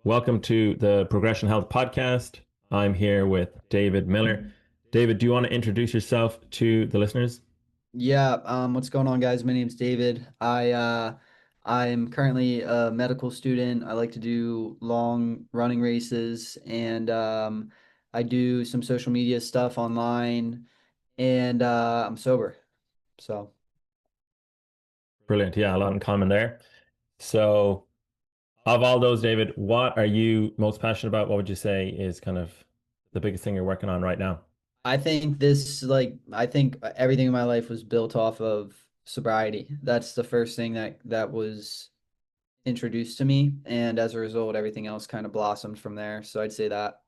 Welcome to the Progression Health Podcast. I'm here with David Millar. David, do you want to introduce yourself to the listeners? Yeah, what's going on, guys? My name's David. I'm currently a medical student. I like to do long running races and I do some social media stuff online and I'm sober. So Brilliant. Yeah, a lot in common there. So, of all those, David, what are you most passionate about? What would you say is kind of the biggest thing you're working on right now? I think everything in my life was built off of sobriety. That's the first thing that was introduced to me, and as a result, everything else kind of blossomed from there. So I'd say that.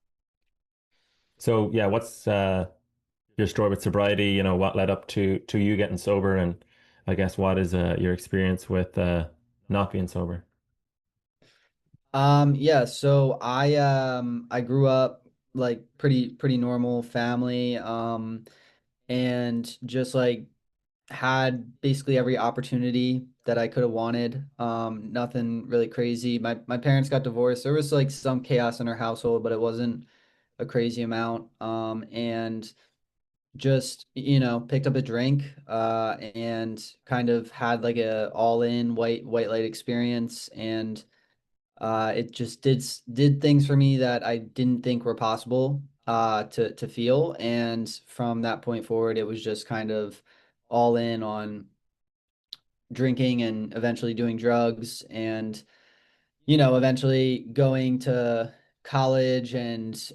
So, yeah, what's your story with sobriety? What led up to you getting sober, and I guess what is your experience with not being sober? Yeah, so I grew up like pretty normal family and just like had basically every opportunity that I could have wanted. Nothing really crazy. My parents got divorced. There was like some chaos in our household, but it wasn't a crazy amount. And just, picked up a drink and kind of had like a all-in white light experience and it just did things for me that I didn't think were possible to feel. And from that point forward, it was just kind of all in on drinking and eventually doing drugs and, eventually going to college and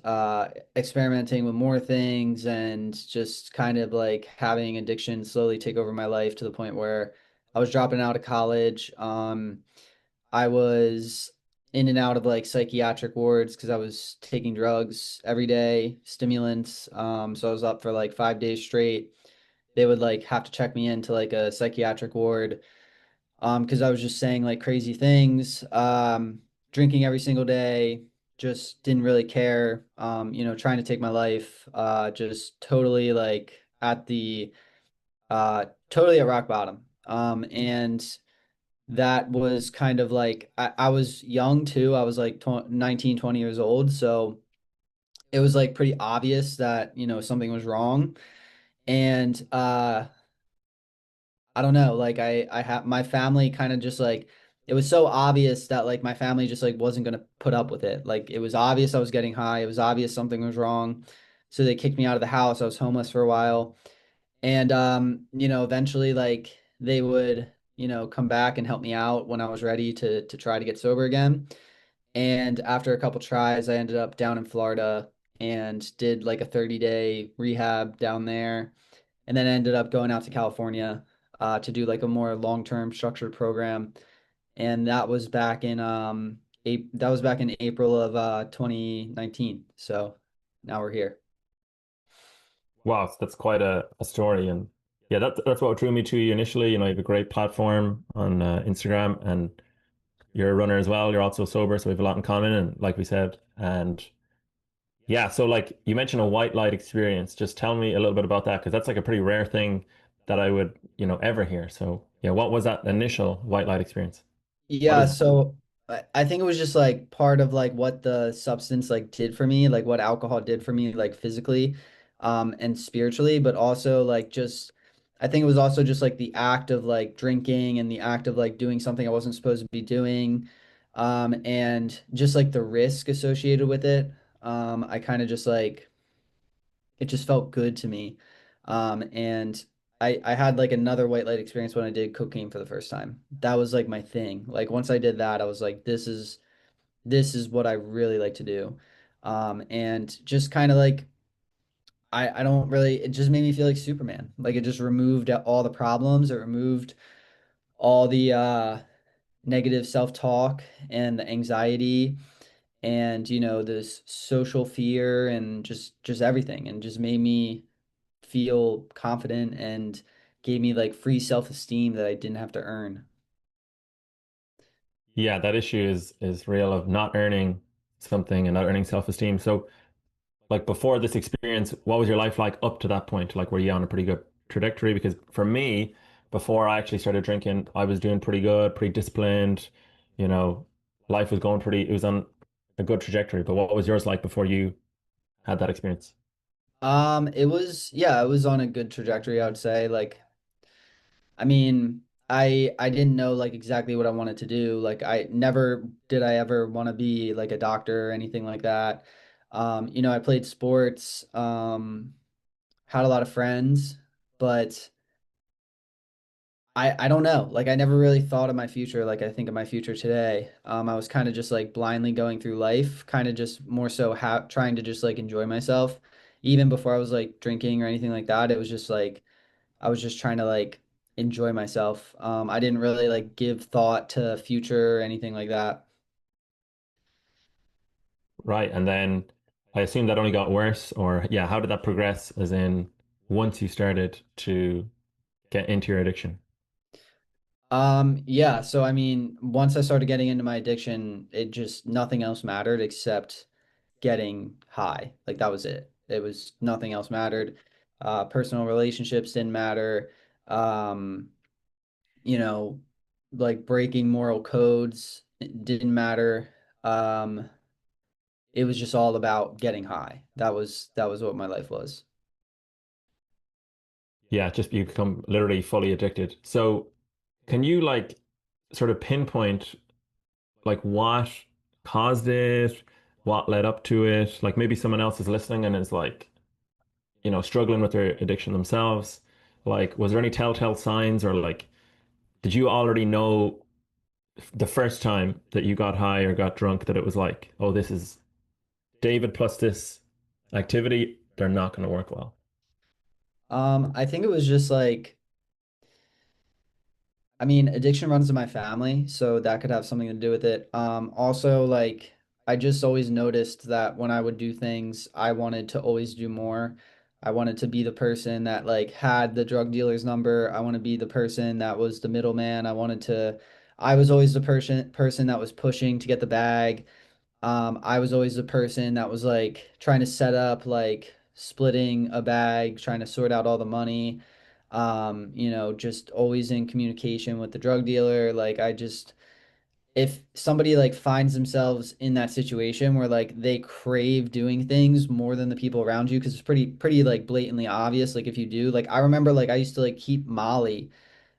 experimenting with more things and just kind of like having addiction slowly take over my life to the point where I was dropping out of college. I was in and out of like psychiatric wards because I was taking drugs every day, stimulants. So I was up for like 5 days straight. They would like have to check me into like a psychiatric ward because I was just saying like crazy things, drinking every single day, just didn't really care, trying to take my life, just totally like at the totally at rock bottom. And that was kind of like I was young too. I was like 19, 20 years old. So it was like pretty obvious that, something was wrong. And I don't know, like I have my family kind of just like it was so obvious that like my family just like wasn't gonna put up with it. Like it was obvious I was getting high. It was obvious something was wrong. So they kicked me out of the house. I was homeless for a while. And eventually like they would, come back and help me out when I was ready to try to get sober again. And after a couple tries, I ended up down in Florida and did like a 30-day rehab down there. And then ended up going out to California to do like a more long-term structured program. And that was back in April of 2019. So now we're here. Wow, so that's quite a story. And yeah, that's what drew me to you initially. You have a great platform on Instagram, and you're a runner as well. You're also sober, so we have a lot in common. And like we said, and yeah, so like you mentioned a white light experience. Just tell me a little bit about that because that's like a pretty rare thing that I would, ever hear. So yeah, what was that initial white light experience? What Yeah, is it? so I think it was just like part of like what the substance like did for me, like what alcohol did for me, like physically, and spiritually, but also like just I think it was also just like the act of like drinking and the act of like doing something I wasn't supposed to be doing, and just like the risk associated with it. I kind of just like it just felt good to me. And I had like another white light experience when I did cocaine for the first time. That was like my thing. Like once I did that, I was like, this is what I really like to do. And just kind of like I don't really it just made me feel like Superman. Like it just removed all the problems. It removed all the negative self-talk and the anxiety and this social fear and just everything and just made me feel confident and gave me like free self-esteem that I didn't have to earn. Yeah, that issue is real of not earning something and not earning self-esteem. So like before this experience, what was your life like up to that point? Like, were you on a pretty good trajectory? Because for me, before I actually started drinking, I was doing pretty good, pretty disciplined. You know, life was going pretty, it was on a good trajectory, but what was yours like before you had that experience? It was, yeah, it was on a good trajectory, I would say. Like, I mean, I didn't know like exactly what I wanted to do. Like I never did I ever want to be like a doctor or anything like that. I played sports, had a lot of friends, but I don't know. Like I never really thought of my future like I think of my future today. I was kind of just like blindly going through life, kind of just more so ha trying to just like enjoy myself. Even before I was like drinking or anything like that, it was just like I was just trying to like enjoy myself. I didn't really like give thought to future or anything like that. Right. And then I assume that only got worse, or yeah, how did that progress? As in, once you started to get into your addiction? Yeah, so I mean, once I started getting into my addiction, it just nothing else mattered except getting high. Like that was it. It was nothing else mattered. Personal relationships didn't matter. Um, you know, like breaking moral codes didn't matter. Um, it was just all about getting high. That was what my life was. Yeah, just you become literally fully addicted. So can you like sort of pinpoint like what caused it, what led up to it? Like maybe someone else is listening and is like, struggling with their addiction themselves. Like, was there any telltale signs, or like, did you already know the first time that you got high or got drunk that it was like, oh, this is David plus this activity, they're not going to work well? I think it was just like I mean, addiction runs in my family, so that could have something to do with it. Also, like, I just always noticed that when I would do things, I wanted to always do more. I wanted to be the person that like had the drug dealer's number. I want to be the person that was the middleman. I was always the person that was pushing to get the bag. I was always the person that was like trying to set up like splitting a bag, trying to sort out all the money. Just always in communication with the drug dealer. If somebody like finds themselves in that situation where like they crave doing things more than the people around you, because it's pretty like blatantly obvious. Like if you do, like I remember like I used to like keep Molly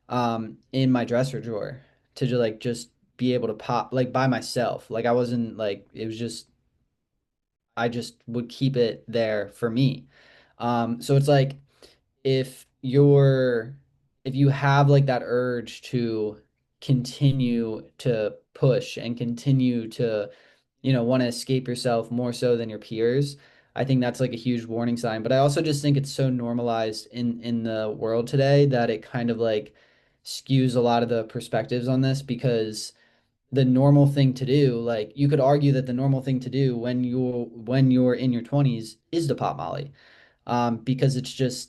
in my dresser drawer to just be able to pop like by myself. Like I wasn't like it was just I just would keep it there for me. So it's like if you're if you have like that urge to continue to push and continue to, want to escape yourself more so than your peers, I think that's like a huge warning sign. But I also just think it's so normalized in the world today that it kind of like skews a lot of the perspectives on this because the normal thing to do, like you could argue that the normal thing to do when you're in your 20s is to pop Molly. Because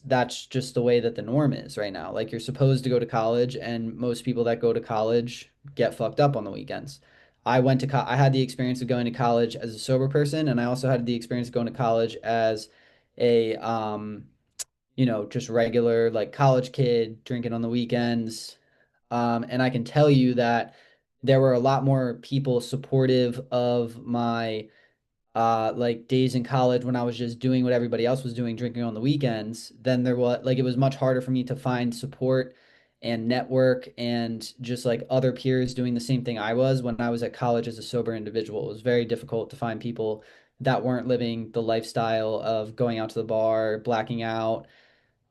that's just the way that the norm is right now. Like you're supposed to go to college, and most people that go to college get fucked up on the weekends. I had the experience of going to college as a sober person, and I also had the experience of going to college as a just regular like college kid drinking on the weekends. And I can tell you that there were a lot more people supportive of my like days in college when I was just doing what everybody else was doing, drinking on the weekends, then there was like it was much harder for me to find support and network and just like other peers doing the same thing I was when I was at college as a sober individual. It was very difficult to find people that weren't living the lifestyle of going out to the bar, blacking out,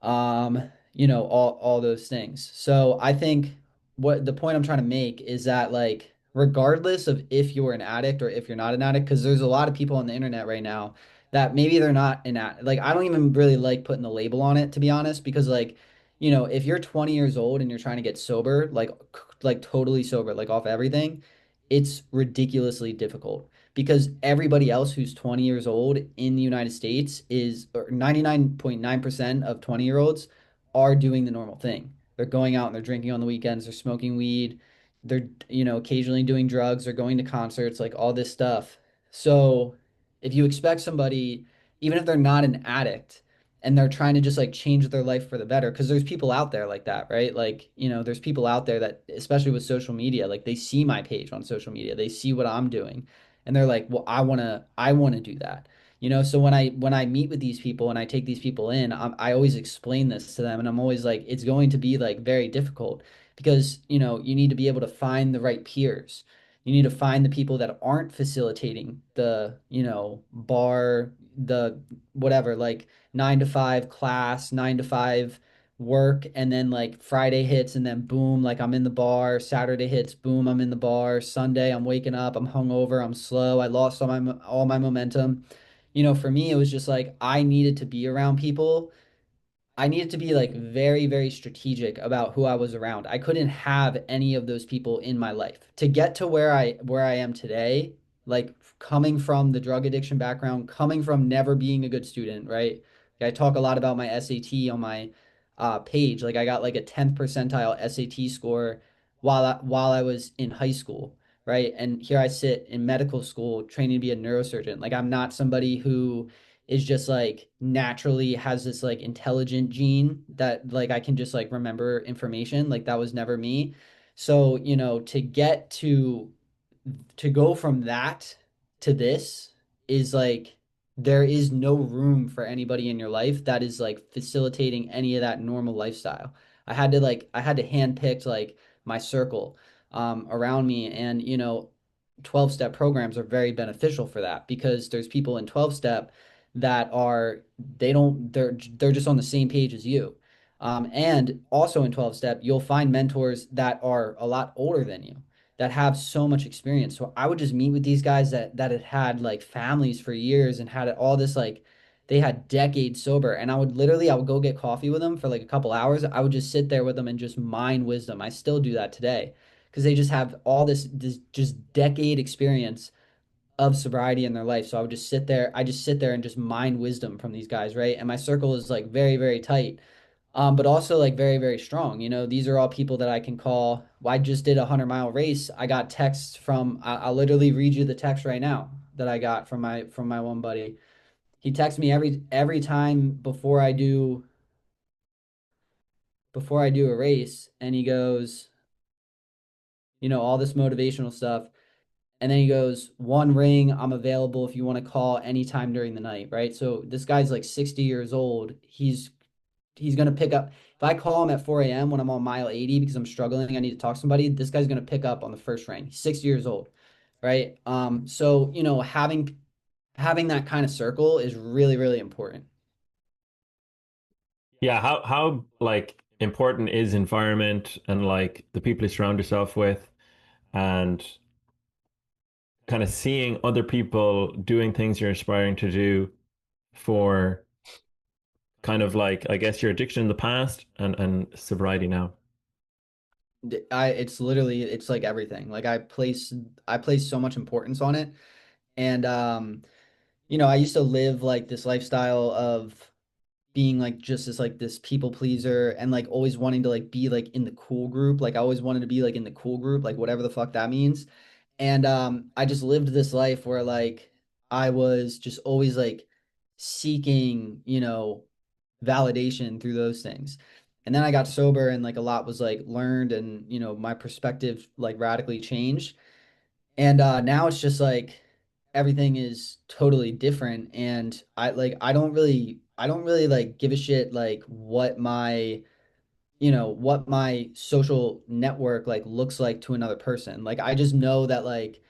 all those things. So I think what the point I'm trying to make is that like regardless of if you're an addict or if you're not an addict, because there's a lot of people on the internet right now that maybe they're not an addict. Like I don't even really like putting the label on it to be honest, because like, if you're 20 years old and you're trying to get sober, like totally sober, like off everything, it's ridiculously difficult because everybody else who's 20 years old in the United States is, or 99.9% of 20-year-olds are doing the normal thing. They're going out and they're drinking on the weekends, they're smoking weed, they're, occasionally doing drugs, they're going to concerts, like all this stuff. So if you expect somebody, even if they're not an addict, and they're trying to just like change their life for the better, because there's people out there like that, right? Like, there's people out there that, especially with social media, like they see my page on social media, they see what I'm doing, and they're like, well, I want to do that. So when I meet with these people and I take these people in, I always explain this to them, and I'm always like, it's going to be like very difficult because you need to be able to find the right peers. You need to find the people that aren't facilitating the bar, the whatever, like 9 to 5 class, 9 to 5 work, and then like Friday hits and then boom, like I'm in the bar. Saturday hits, boom, I'm in the bar. Sunday I'm waking up, I'm hungover, I'm slow, I lost all my momentum. For me it was just like I needed to be around people. I needed to be like very, very strategic about who I was around. I couldn't have any of those people in my life. To get to where I am today, like coming from the drug addiction background, coming from never being a good student, right? Like, I talk a lot about my SAT on my page. Like I got like a 10th percentile SAT score while I was in high school, right? And here I sit in medical school training to be a neurosurgeon. Like I'm not somebody who is just like naturally has this like intelligent gene that like I can just like remember information. Like that was never me. So, to go from that to this is like there is no room for anybody in your life that is like facilitating any of that normal lifestyle. I had to handpick like my circle around me, and 12-step programs are very beneficial for that because there's people in 12-step that are they don't they're just on the same page as you. And also in 12-step, you'll find mentors that are a lot older than you that have so much experience. So I would just meet with these guys that had like families for years and had all this like they had decades sober, and I would go get coffee with them for like a couple hours. I would just sit there with them and just mine wisdom. I still do that today because they just have all this just decade experience of sobriety in their life. So I just sit there and just mine wisdom from these guys, right? And my circle is like very, very tight, but also like very, very strong. These are all people that I can call. Well, I just did a 100-mile race. I got texts from. I'll literally read you the text right now that I got from my one buddy. He texts me every time before I do a race, and he goes, all this motivational stuff. And then he goes, one ring, I'm available if you want to call anytime during the night, right? So this guy's like 60 years old. He's gonna pick up. If I call him at 4 a.m. when I'm on mile 80 because I'm struggling, I need to talk to somebody, this guy's gonna pick up on the first ring. He's 60 years old, right? So having that kind of circle is really, really important. Yeah, how like important is environment and like the people you surround yourself with and kind of seeing other people doing things you're aspiring to do for kind of like I guess your addiction in the past and sobriety now. It's like everything. Like I place so much importance on it. And I used to live like this lifestyle of being like just this people pleaser and like always wanting to like be like in the cool group. Like I always wanted to be like in the cool group, like whatever the fuck that means. And I just lived this life where like I was just always like seeking, validation through those things. And then I got sober and like a lot was like learned, and my perspective like radically changed. And now it's just like everything is totally different, and I don't really like give a shit like what my social network like looks like to another person. Like I just know that like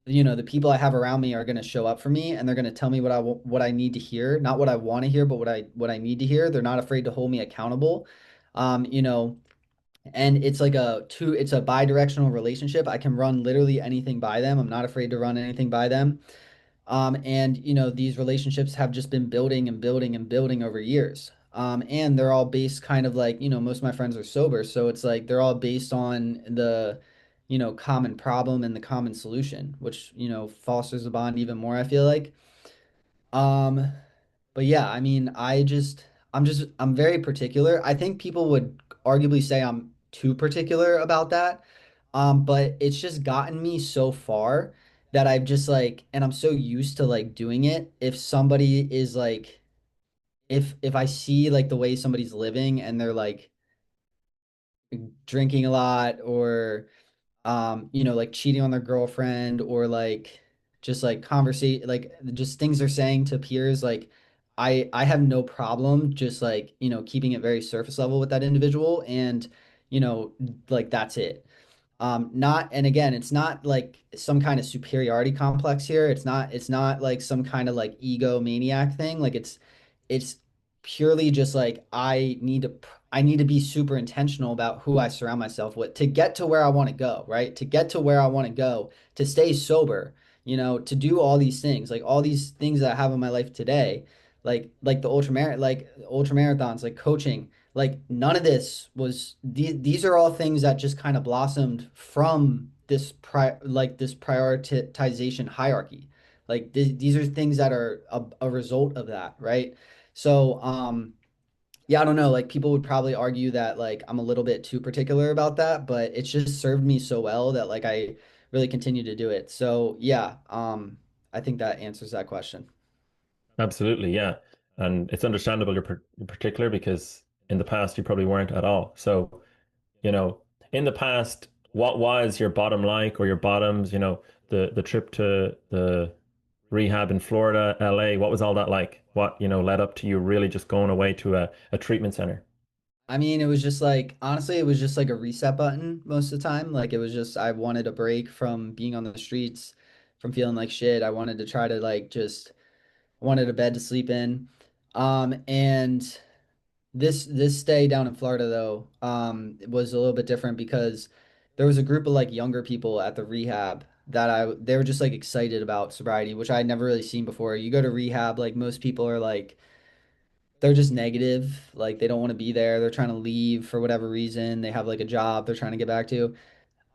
the people I have around me are going to show up for me, and they're going to tell me what I need to hear, not what I want to hear, but what I need to hear. They're not afraid to hold me accountable. Um, you know, and it's a bi-directional relationship. I can run literally anything by them. I'm not afraid to run anything by them. And these relationships have just been building and building and building over years. And they're all based kind of like, most of my friends are sober, so it's like they're all based on the, common problem and the common solution, which, fosters the bond even more, I feel like. Um, but yeah, I mean, I'm very particular. I think people would arguably say I'm too particular about that. But it's just gotten me so far that I've just like, and I'm so used to like doing it. If somebody is like, if I see like the way somebody's living and they're like drinking a lot or like cheating on their girlfriend or like just like conversate, like just things they're saying to peers, like I have no problem just like, keeping it very surface level with that individual and, you know, like that's it. Not, and again, it's not like some kind of superiority complex here. It's not like some kind of like egomaniac thing. Like it's purely just like I need to be super intentional about who I surround myself with to get to where I want to go, right? To get to where I want to go, to stay sober, to do all these things, like all these things that I have in my life today, like the ultra marathons, like coaching, like none of this was these are all things that just kind of blossomed from this prioritization hierarchy. Like these are things that are a result of that, right? So, yeah, I don't know. Like people would probably argue that like I'm a little bit too particular about that, but it's just served me so well that like I really continue to do it. So, yeah, I think that answers that question. Absolutely, yeah. And it's understandable you're particular because in the past you probably weren't at all. So, you know, in the past, what was your bottom like or your bottoms, the trip to the rehab in Florida, LA, what was all that like? What, led up to you really just going away to a treatment center? I mean, it was just like honestly, it was just like a reset button most of the time. Like it was just I wanted a break from being on the streets, from feeling like shit. I wanted to try to like just wanted a bed to sleep in. And this stay down in Florida though, was a little bit different because there was a group of like younger people at the rehab that they were just like excited about sobriety, which I had never really seen before. You go to rehab, like most people are like they're just negative, like they don't want to be there. They're trying to leave for whatever reason. They have like a job they're trying to get back to.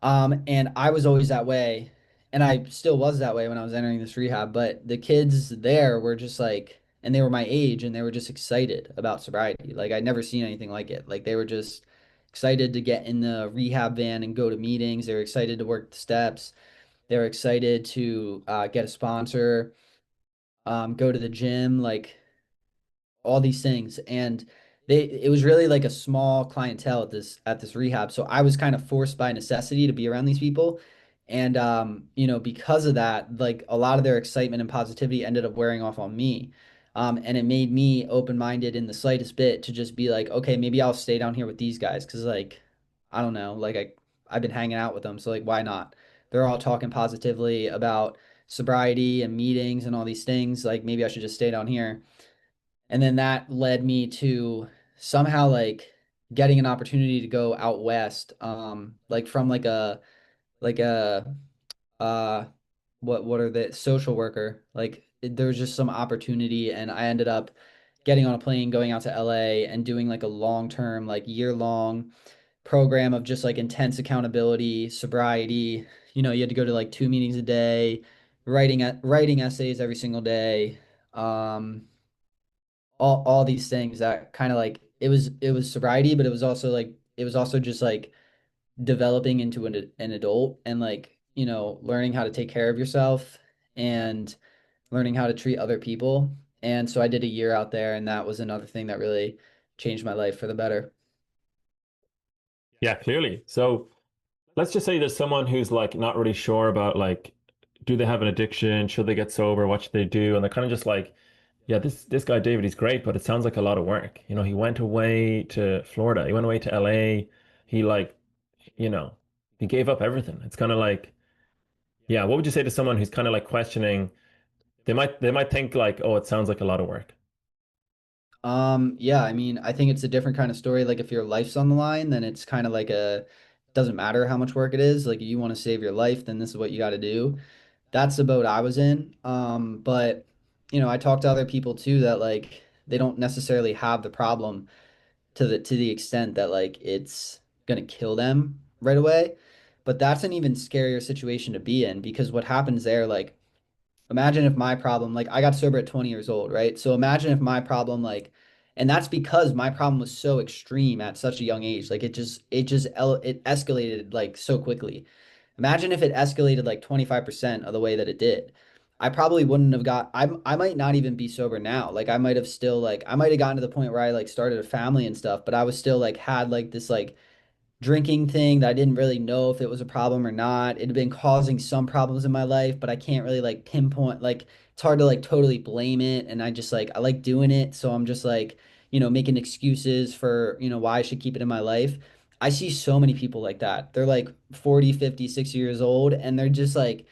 And I was always that way, and I still was that way when I was entering this rehab. But the kids there were just like, and they were my age, and they were just excited about sobriety. Like I'd never seen anything like it. Like they were just excited to get in the rehab van and go to meetings. They were excited to work the steps. They were excited to get a sponsor, go to the gym, like all these things. And it was really like a small clientele at this rehab. So I was kind of forced by necessity to be around these people. And because of that, like a lot of their excitement and positivity ended up wearing off on me. And it made me open-minded in the slightest bit to just be like, okay, maybe I'll stay down here with these guys because like I don't know, like I've been hanging out with them, so like why not? They're all talking positively about sobriety and meetings and all these things. Like maybe I should just stay down here. And then that led me to somehow like getting an opportunity to go out west, like from like a uh what are the social worker. Like there was just some opportunity and I ended up getting on a plane, going out to LA and doing like a long-term, like year-long program of just like intense accountability, sobriety. You had to go to like 2 meetings a day, writing essays every single day. Um, all these things that kind of like it was sobriety, but it was also just like developing into an adult and like learning how to take care of yourself and learning how to treat other people. And so I did a year out there, and that was another thing that really changed my life for the better. Yeah, clearly. So let's just say there's someone who's like not really sure about like, do they have an addiction? Should they get sober? What should they do? And they're kind of just like, yeah, this guy David, he's great, but it sounds like a lot of work. He went away to Florida, he went away to LA. He like, you know, he gave up everything. It's kind of like, yeah, what would you say to someone who's kind of like questioning? They might think like, oh, it sounds like a lot of work. Yeah, I mean, I think it's a different kind of story. Like if your life's on the line, then it's kind of like doesn't matter how much work it is. Like if you want to save your life, then this is what you got to do. That's the boat I was in. But I talked to other people too that like they don't necessarily have the problem to the extent that like it's gonna kill them right away. But that's an even scarier situation to be in because what happens there, like imagine if my problem, like I got sober at 20 years old, right? So imagine if my problem, like, and that's because my problem was so extreme at such a young age. Like it escalated like so quickly. Imagine if it escalated like 25% of the way that it did. I probably wouldn't have I might not even be sober now. Like I might have still like I might have gotten to the point where I like started a family and stuff, but I was still like had like this like drinking thing that I didn't really know if it was a problem or not. It had been causing some problems in my life, but I can't really like pinpoint, like it's hard to like totally blame it. And I just like I like doing it. So I'm just like, making excuses for, why I should keep it in my life. I see so many people like that. They're like 40, 50, 60 years old, and they're just like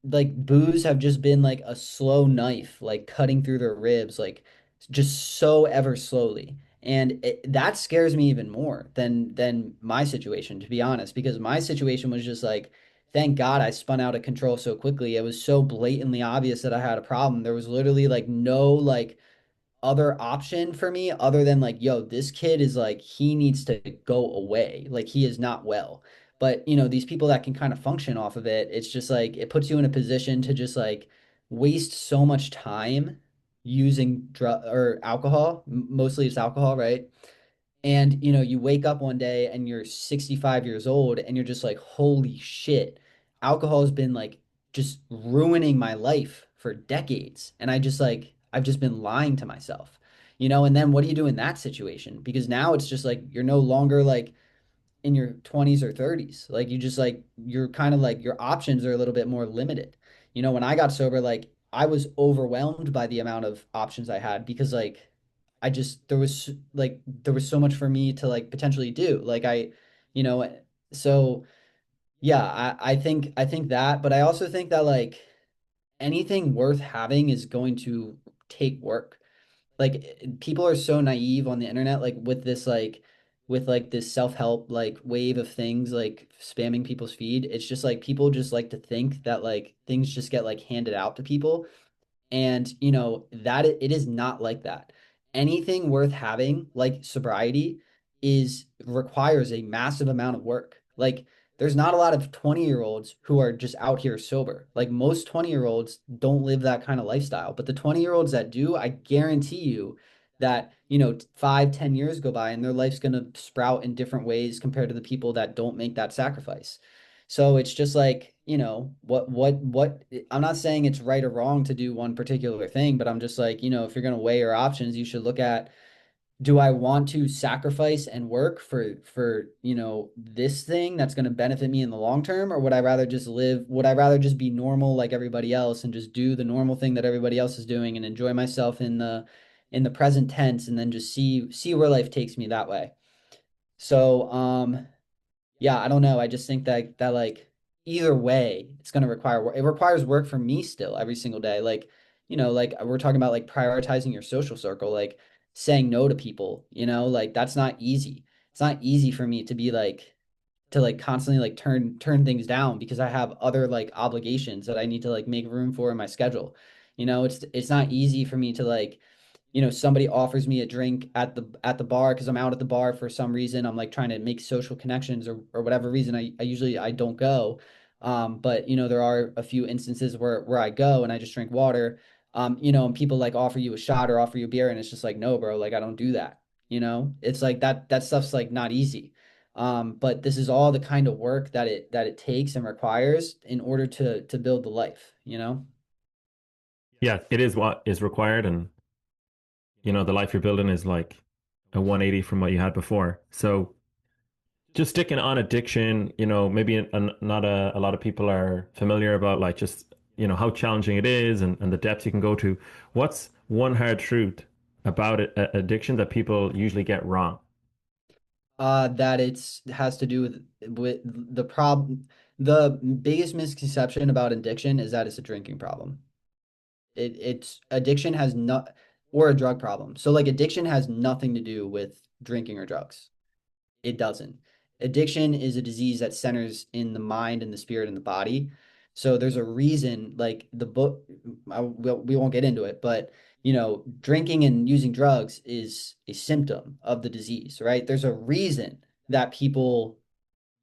booze have just been like a slow knife, like cutting through their ribs, like just so ever slowly. And that scares me even more than my situation, to be honest, because my situation was just like, thank God I spun out of control so quickly. It was so blatantly obvious that I had a problem. There was literally like no like other option for me other than like, yo, this kid is like, he needs to go away. Like, he is not well. But, these people that can kind of function off of it, it's just like, it puts you in a position to just like waste so much time using drug or alcohol. Mostly it's alcohol, right? And you wake up one day and you're 65 years old and you're just like, holy shit, alcohol has been like just ruining my life for decades. And I've just been lying to myself, and then what do you do in that situation? Because now it's just like you're no longer like in your 20s or 30s. Like you just like you're kind of like your options are a little bit more limited. When I got sober, like I was overwhelmed by the amount of options I had because like I just there was so much for me to like potentially do. Like you know, so yeah, I think that, but I also think that like anything worth having is going to take work. Like people are so naive on the internet, like with like this self-help like wave of things like spamming people's feed. It's just like people just like to think that like things just get like handed out to people. And that it is not like that. Anything worth having, like sobriety, is requires a massive amount of work. Like there's not a lot of 20-year-olds who are just out here sober. Like most 20-year-olds don't live that kind of lifestyle. But the 20-year-olds that do, I guarantee you that, 5, 10 years go by and their life's gonna sprout in different ways compared to the people that don't make that sacrifice. So it's just like, what I'm not saying it's right or wrong to do one particular thing, but I'm just like, if you're going to weigh your options, you should look at, do I want to sacrifice and work for, this thing that's going to benefit me in the long term, or would I rather just be normal like everybody else and just do the normal thing that everybody else is doing and enjoy myself in the present tense and then just see where life takes me that way. So, yeah, I don't know. I just think that like either way, it's going to require work. It requires work for me still every single day. Like, like we're talking about like prioritizing your social circle, like saying no to people, like that's not easy. It's not easy for me to be like to like constantly like turn things down because I have other like obligations that I need to like make room for in my schedule. It's not easy for me to like somebody offers me a drink at the bar because I'm out at the bar for some reason. I'm like trying to make social connections or whatever reason. I usually I don't go. But there are a few instances where I go and I just drink water. And people like offer you a shot or offer you a beer, and it's just like, no, bro, like I don't do that. It's like that stuff's like not easy. But this is all the kind of work that it takes and requires in order to build the life. Yeah, it is what is required, and the life you're building is like a 180 from what you had before. So just sticking on addiction, maybe not a lot of people are familiar about like just, how challenging it is and the depths you can go to. What's one hard truth about it, addiction that people usually get wrong? That has to do with the problem. The biggest misconception about addiction is that it's a drinking problem. It's addiction has not or a drug problem. So like addiction has nothing to do with drinking or drugs. It doesn't. Addiction is a disease that centers in the mind and the spirit and the body. So there's a reason, like the book, we won't get into it, but drinking and using drugs is a symptom of the disease, right? There's a reason that people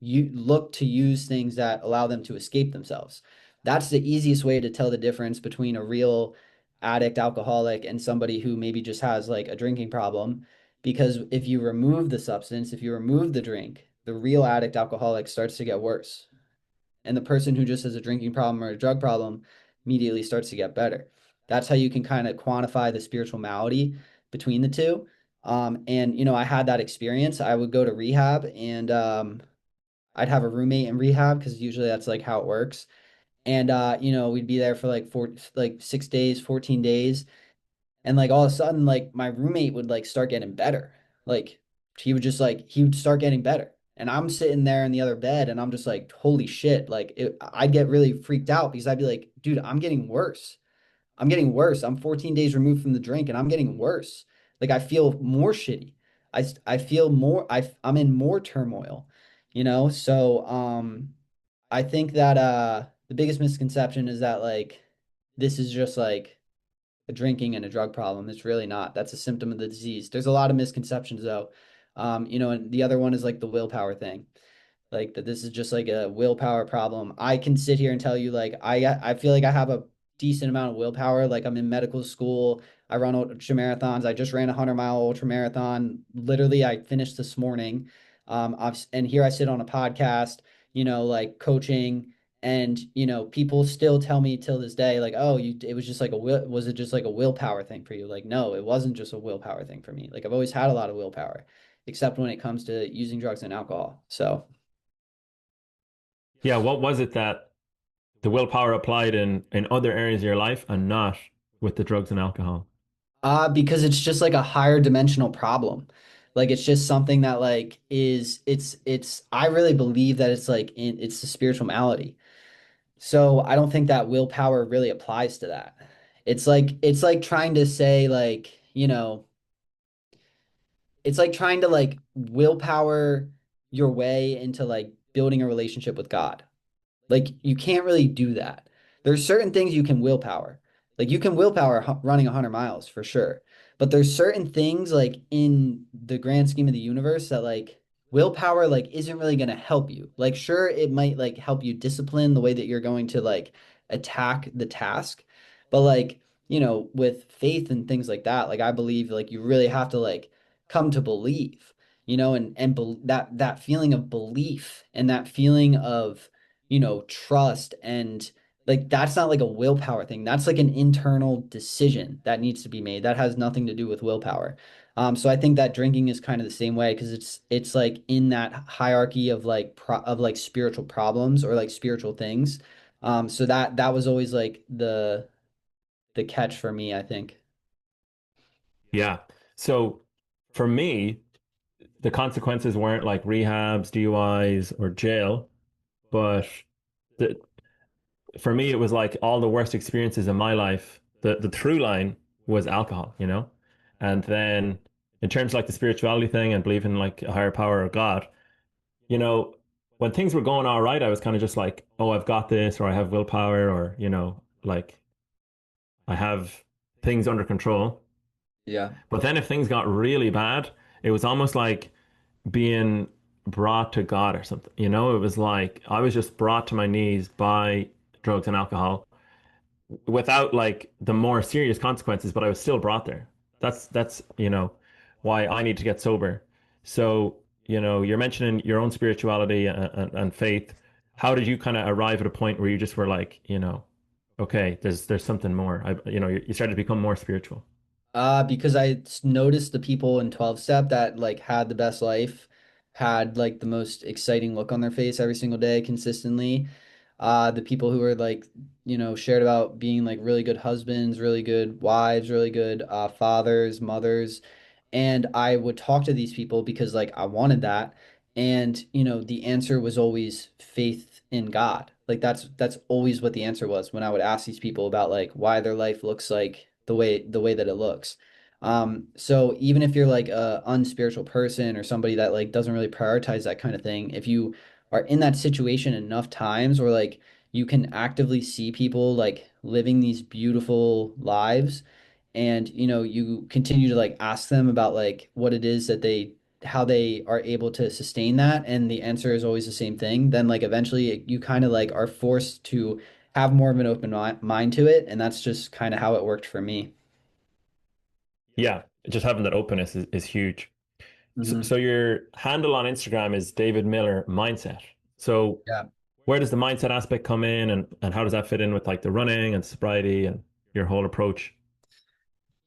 you look to use things that allow them to escape themselves. That's the easiest way to tell the difference between a real addict, alcoholic, and somebody who maybe just has like a drinking problem. Because if you remove the substance, if you remove the drink, the real addict, alcoholic starts to get worse. And the person who just has a drinking problem or a drug problem immediately starts to get better. That's how you can kind of quantify the spiritual malady between the two. And I had that experience. I would go to rehab, and I'd have a roommate in rehab because usually that's like how it works. And we'd be there for like 6 days, 14 days. And like all of a sudden, like my roommate would like start getting better. Like he would start getting better. And I'm sitting there in the other bed and I'm just like, holy shit. I'd get really freaked out because I'd be like, dude, I'm getting worse. I'm getting worse. I'm 14 days removed from the drink and I'm getting worse. Like I feel more shitty. I feel more, I'm in more turmoil, So, I think that, the biggest misconception is that like, this is just like, a drinking and a drug problem. It's really not. That's a symptom of the disease. There's a lot of misconceptions though. And the other one is like the willpower thing. Like that this is just like a willpower problem. I can sit here and tell you like I feel like I have a decent amount of willpower. Like I'm in medical school. I run ultra marathons. I just ran a 100-mile ultra marathon. Literally, I finished this morning. And here I sit on a podcast, like coaching, and people still tell me till this day, like, oh, it was just like was it just like a willpower thing for you? Like, no, it wasn't just a willpower thing for me. Like I've always had a lot of willpower, except when it comes to using drugs and alcohol. So. Yeah, what was it that the willpower applied in other areas of your life and not with the drugs and alcohol? Because it's just like a higher dimensional problem. Like it's just something that like it's I really believe that it's a spiritual malady. So I don't think that willpower really applies to that. It's like trying to say like, it's like trying to like willpower your way into like building a relationship with God. Like you can't really do that. There's certain things you can willpower. Like you can willpower running 100 miles for sure. But there's certain things like in the grand scheme of the universe that like willpower like isn't really going to help you. Like sure it might like help you discipline the way that you're going to like attack the task. But like, with faith and things like that, like I believe like you really have to like come to believe, that feeling of belief and that feeling of trust, and like that's not like a willpower thing. That's like an internal decision that needs to be made. That has nothing to do with willpower. So I think that drinking is kind of the same way because it's like in that hierarchy of like of like spiritual problems or like spiritual things. So that was always like the catch for me, I think. Yeah. So for me, the consequences weren't like rehabs, DUIs, or jail, but the, for me, it was like all the worst experiences in my life. The through line was alcohol, And then in terms of like the spirituality thing and believing in like a higher power or God, you know, when things were going all right, I was kind of just like, oh, I've got this, or I have willpower, or, like I have things under control. Yeah. But then if things got really bad, it was almost like being brought to God or something. It was like I was just brought to my knees by drugs and alcohol without like the more serious consequences, but I was still brought there. That's why I need to get sober. So, you're mentioning your own spirituality and faith. How did you kind of arrive at a point where you just were like, okay, there's something more. You started to become more spiritual. Because I noticed the people in 12 step that like had the best life, had like the most exciting look on their face every single day consistently. The people who were like, shared about being like really good husbands, really good wives, really good fathers, mothers. And I would talk to these people because like I wanted that. And, the answer was always faith in God. Like that's always what the answer was when I would ask these people about like why their life looks like the way that it looks. So even if you're like a unspiritual person or somebody that like doesn't really prioritize that kind of thing, if you are in that situation enough times or like you can actively see people like living these beautiful lives, and you continue to like ask them about like what it is that they how they are able to sustain that, and the answer is always the same thing, then like eventually you kind of like are forced to have more of an open mind to it, and that's just kind of how it worked for me. Yeah, just having that openness is huge. So Hmm. your handle on Instagram is David Millar Mindset. So Yeah. where does the mindset aspect come in, and how does that fit in with like the running and sobriety and your whole approach?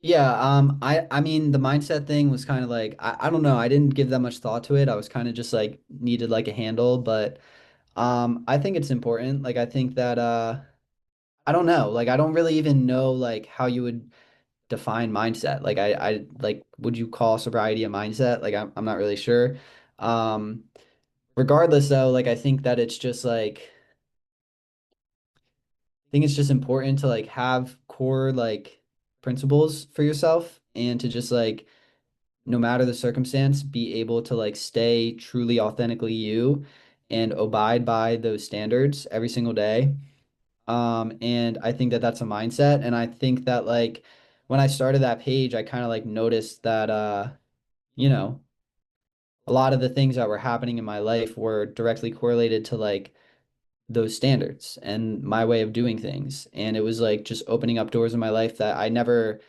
Yeah, I mean the mindset thing was kind of like I don't know, I didn't give that much thought to it. I was kind of just like needed like a handle, but I think it's important. Like I think that I don't know, like I don't really even know like how you would define mindset. Like I like would you call sobriety a mindset? Like I'm not really sure. Um Regardless though, like I think that it's just like I think it's just important to like have core like principles for yourself and to just like no matter the circumstance be able to like stay truly authentically you and abide by those standards every single day. And I think that that's a mindset and I think that like when I started that page I kind of like noticed that you know a lot of the things that were happening in my life were directly correlated to like those standards and my way of doing things. And it was like just opening up doors in my life that I never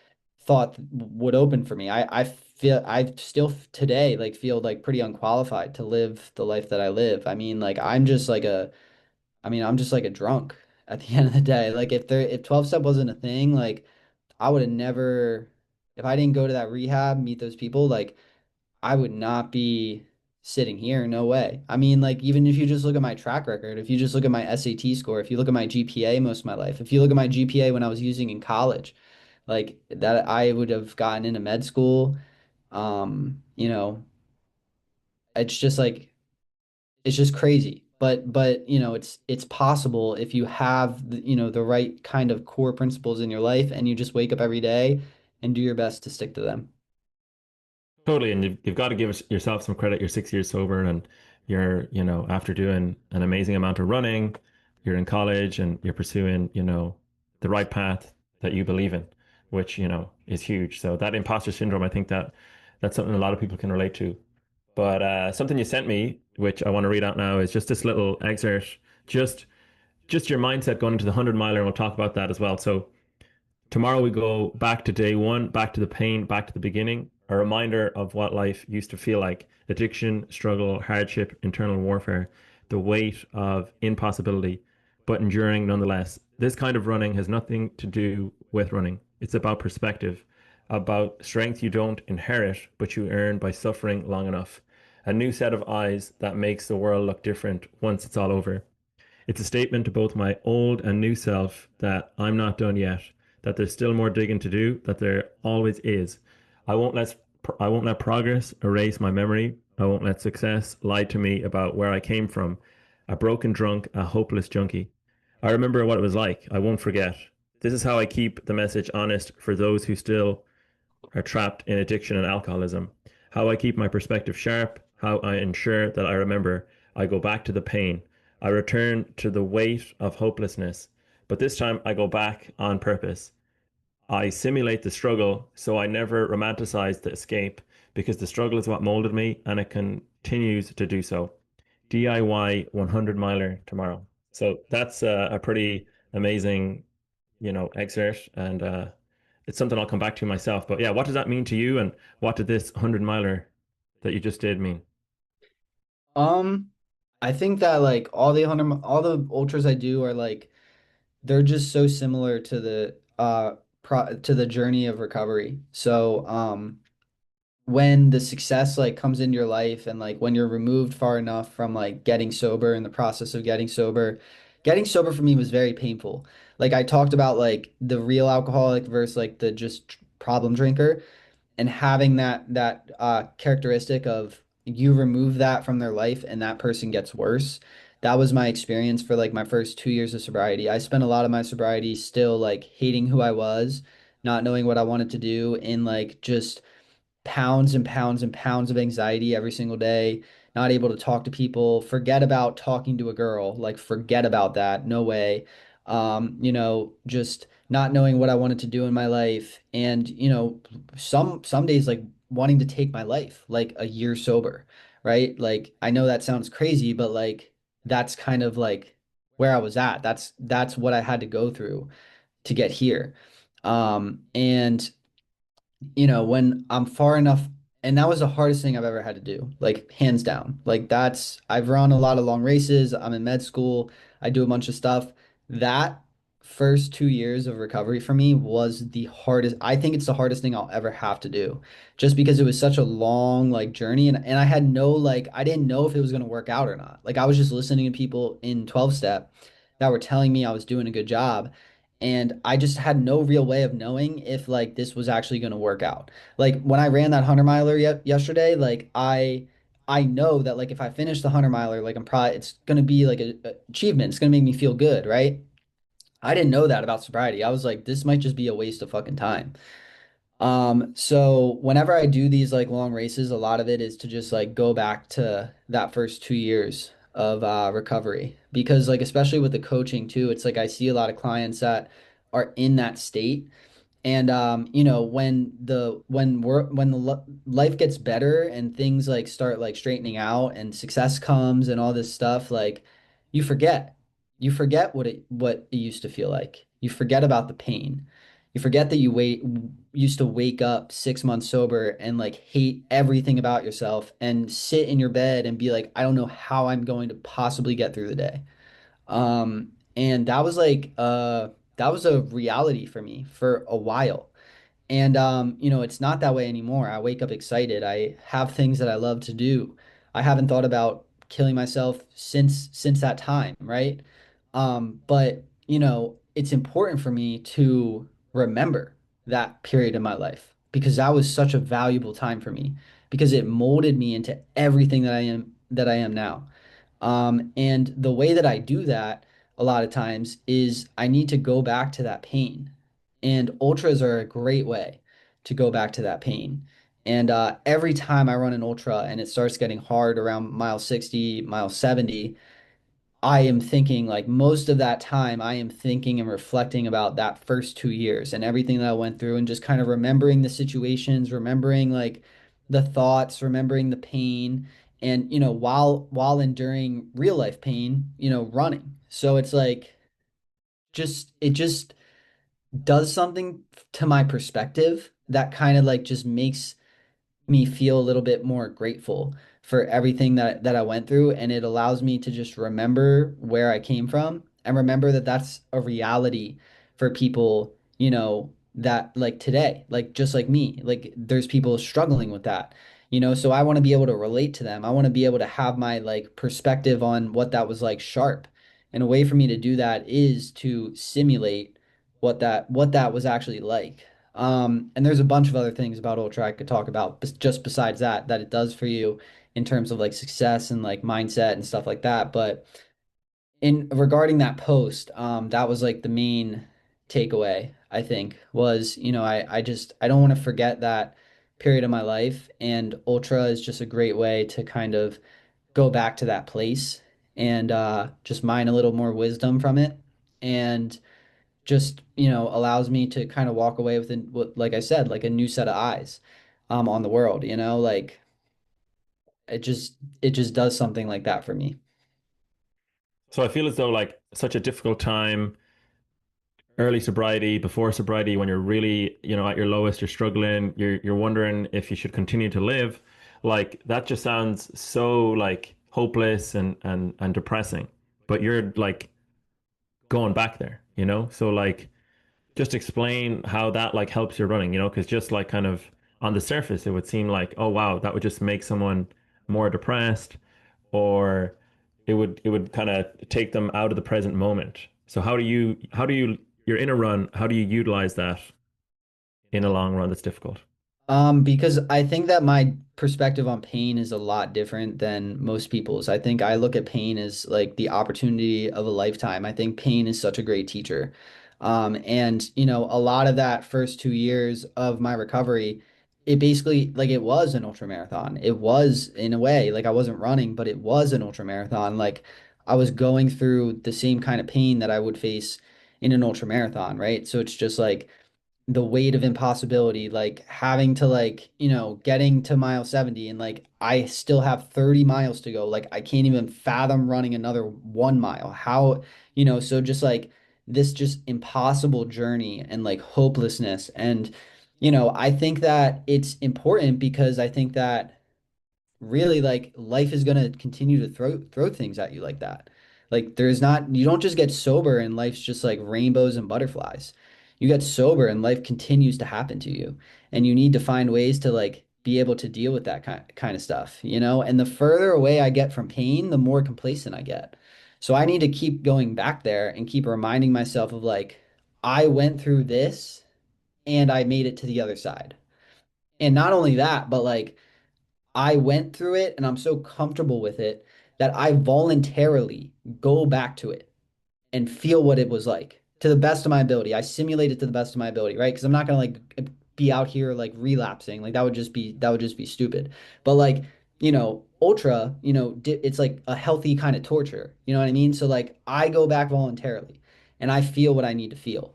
thought would open for me. I feel I still today like feel like pretty unqualified to live the life that I live. I mean, like I'm just like a drunk at the end of the day. Like if 12 step wasn't a thing, like I would have never if I didn't go to that rehab, meet those people, like I would not be sitting here. No way. I mean, like, even if you just look at my track record, if you just look at my SAT score, if you look at my GPA most of my life, if you look at my GPA when I was using in college, like that, I would have gotten into med school. You know, it's just like, it's just crazy. But, it's possible if you have, the right kind of core principles in your life and you just wake up every day and do your best to stick to them. Totally, and you've got to give yourself some credit. You're 6 years sober, and you're, after doing an amazing amount of running, you're in college and you're pursuing, the right path that you believe in, which, is huge. So that imposter syndrome, I think that's something a lot of people can relate to. But something you sent me, which I want to read out now, is just this little excerpt, just just your mindset going into the 100 miler, and we'll talk about that as well. So tomorrow we go back to day one, back to the pain, back to the beginning, a reminder of what life used to feel like: addiction, struggle, hardship, internal warfare, the weight of impossibility, but enduring nonetheless. This kind of running has nothing to do with running. It's about perspective, about strength you don't inherit, but you earn by suffering long enough. A new set of eyes that makes the world look different once it's all over. It's a statement to both my old and new self that I'm not done yet, that there's still more digging to do, that there always is. I won't let I won't let progress erase my memory. I won't let success lie to me about where I came from. A broken drunk, a hopeless junkie. I remember what it was like. I won't forget. This is how I keep the message honest for those who still are trapped in addiction and alcoholism. How I keep my perspective sharp, how I ensure that I remember. I go back to the pain. I return to the weight of hopelessness. But this time I go back on purpose. I simulate the struggle so I never romanticize the escape because the struggle is what molded me and it continues to do so. DIY 100 miler tomorrow. So that's a pretty amazing, excerpt, and it's something I'll come back to myself. But yeah, what does that mean to you, and what did this 100 miler that you just did mean? Um, I think that like all the ultras I do are like they're just so similar to the journey of recovery. So, when the success like comes into your life and like when you're removed far enough from like getting sober in the process of getting sober for me was very painful. Like I talked about like the real alcoholic versus like the just problem drinker and having that characteristic of you remove that from their life and that person gets worse. That was my experience for like my first 2 years of sobriety. I spent a lot of my sobriety still like hating who I was, not knowing what I wanted to do, and like just pounds and pounds and pounds of anxiety every single day, not able to talk to people, forget about talking to a girl, like forget about that, no way. Just not knowing what I wanted to do in my life and, some days like wanting to take my life, like a year sober, right? Like I know that sounds crazy, but like that's kind of like where I was at. That's what I had to go through to get here. And when I'm far enough, and that was the hardest thing I've ever had to do, like hands down. Like I've run a lot of long races. I'm in med school. I do a bunch of stuff. That first 2 years of recovery for me was the hardest. I think it's the hardest thing I'll ever have to do, just because it was such a long like journey, and I had no like I didn't know if it was gonna work out or not. Like I was just listening to people in 12 step that were telling me I was doing a good job. And I just had no real way of knowing if like this was actually going to work out. Like when I ran that 100 miler yesterday, like I know that like if I finish the 100 miler, like I'm probably it's going to be like a achievement. It's going to make me feel good, right? I didn't know that about sobriety. I was like, this might just be a waste of fucking time. So whenever I do these like long races, a lot of it is to just like go back to that first 2 years of recovery. Because like especially with the coaching too, it's like I see a lot of clients that are in that state and when life gets better and things like start like straightening out and success comes and all this stuff, like you forget. You forget what it used to feel like. You forget about the pain. You forget that used to wake up 6 months sober and like hate everything about yourself and sit in your bed and be like, I don't know how I'm going to possibly get through the day. And that was a reality for me for a while. And it's not that way anymore. I wake up excited. I have things that I love to do. I haven't thought about killing myself since that time, right? But it's important for me to remember that period in my life because that was such a valuable time for me because it molded me into everything that I am now. And the way that I do that a lot of times is I need to go back to that pain. And ultras are a great way to go back to that pain. And every time I run an ultra and it starts getting hard around mile 60, mile 70, I am thinking like most of that time, I am thinking and reflecting about that first 2 years and everything that I went through and just kind of remembering the situations, remembering like the thoughts, remembering the pain, and while enduring real life pain, running. So it's like it just does something to my perspective that kind of like just makes me feel a little bit more grateful for everything that I went through, and it allows me to just remember where I came from and remember that that's a reality for people, that like today, like just like me, like there's people struggling with that. So I want to be able to relate to them. I want to be able to have my like perspective on what that was like sharp. And a way for me to do that is to simulate what that was actually like. And there's a bunch of other things about Ultra I could talk about, just besides that it does for you in terms of like success and like mindset and stuff like that. But in regarding that post, that was like the main takeaway, I think, was, I don't want to forget that period of my life, and Ultra is just a great way to kind of go back to that place and just mine a little more wisdom from it. And just allows me to kind of walk away with like I said, like a new set of eyes on the world, like it just does something like that for me. So I feel as though like such a difficult time, early sobriety, before sobriety, when you're really, at your lowest, you're struggling, you're wondering if you should continue to live, like that just sounds so like hopeless and depressing. But you're like going back there, So like just explain how that like helps your running, because just like kind of on the surface, it would seem like, oh wow, that would just make someone more depressed, or it would kind of take them out of the present moment. So how do you you're in a run, how do you utilize that in a long run that's difficult? Because I think that my perspective on pain is a lot different than most people's. I think I look at pain as like the opportunity of a lifetime. I think pain is such a great teacher. And a lot of that first 2 years of my recovery, it basically like it was an ultra marathon. It was in a way, like I wasn't running, but it was an ultra marathon. Like I was going through the same kind of pain that I would face in an ultra marathon, right? So it's just like the weight of impossibility, like having to like, getting to mile 70 and like I still have 30 miles to go. Like I can't even fathom running another 1 mile. How, so just like this just impossible journey and like hopelessness. And, I think that it's important because I think that really like life is going to continue to throw things at you like that. Like there's not, you don't just get sober and life's just like rainbows and butterflies. You get sober and life continues to happen to you. And you need to find ways to like be able to deal with that kind of stuff, you know? And the further away I get from pain, the more complacent I get. So I need to keep going back there and keep reminding myself of like, I went through this and I made it to the other side. And not only that, but like I went through it and I'm so comfortable with it that I voluntarily go back to it and feel what it was like to the best of my ability. I simulate it to the best of my ability, right? Because I'm not gonna like be out here like relapsing. Like that would just be stupid. But like, ultra, it's like a healthy kind of torture. You know what I mean? So like I go back voluntarily and I feel what I need to feel.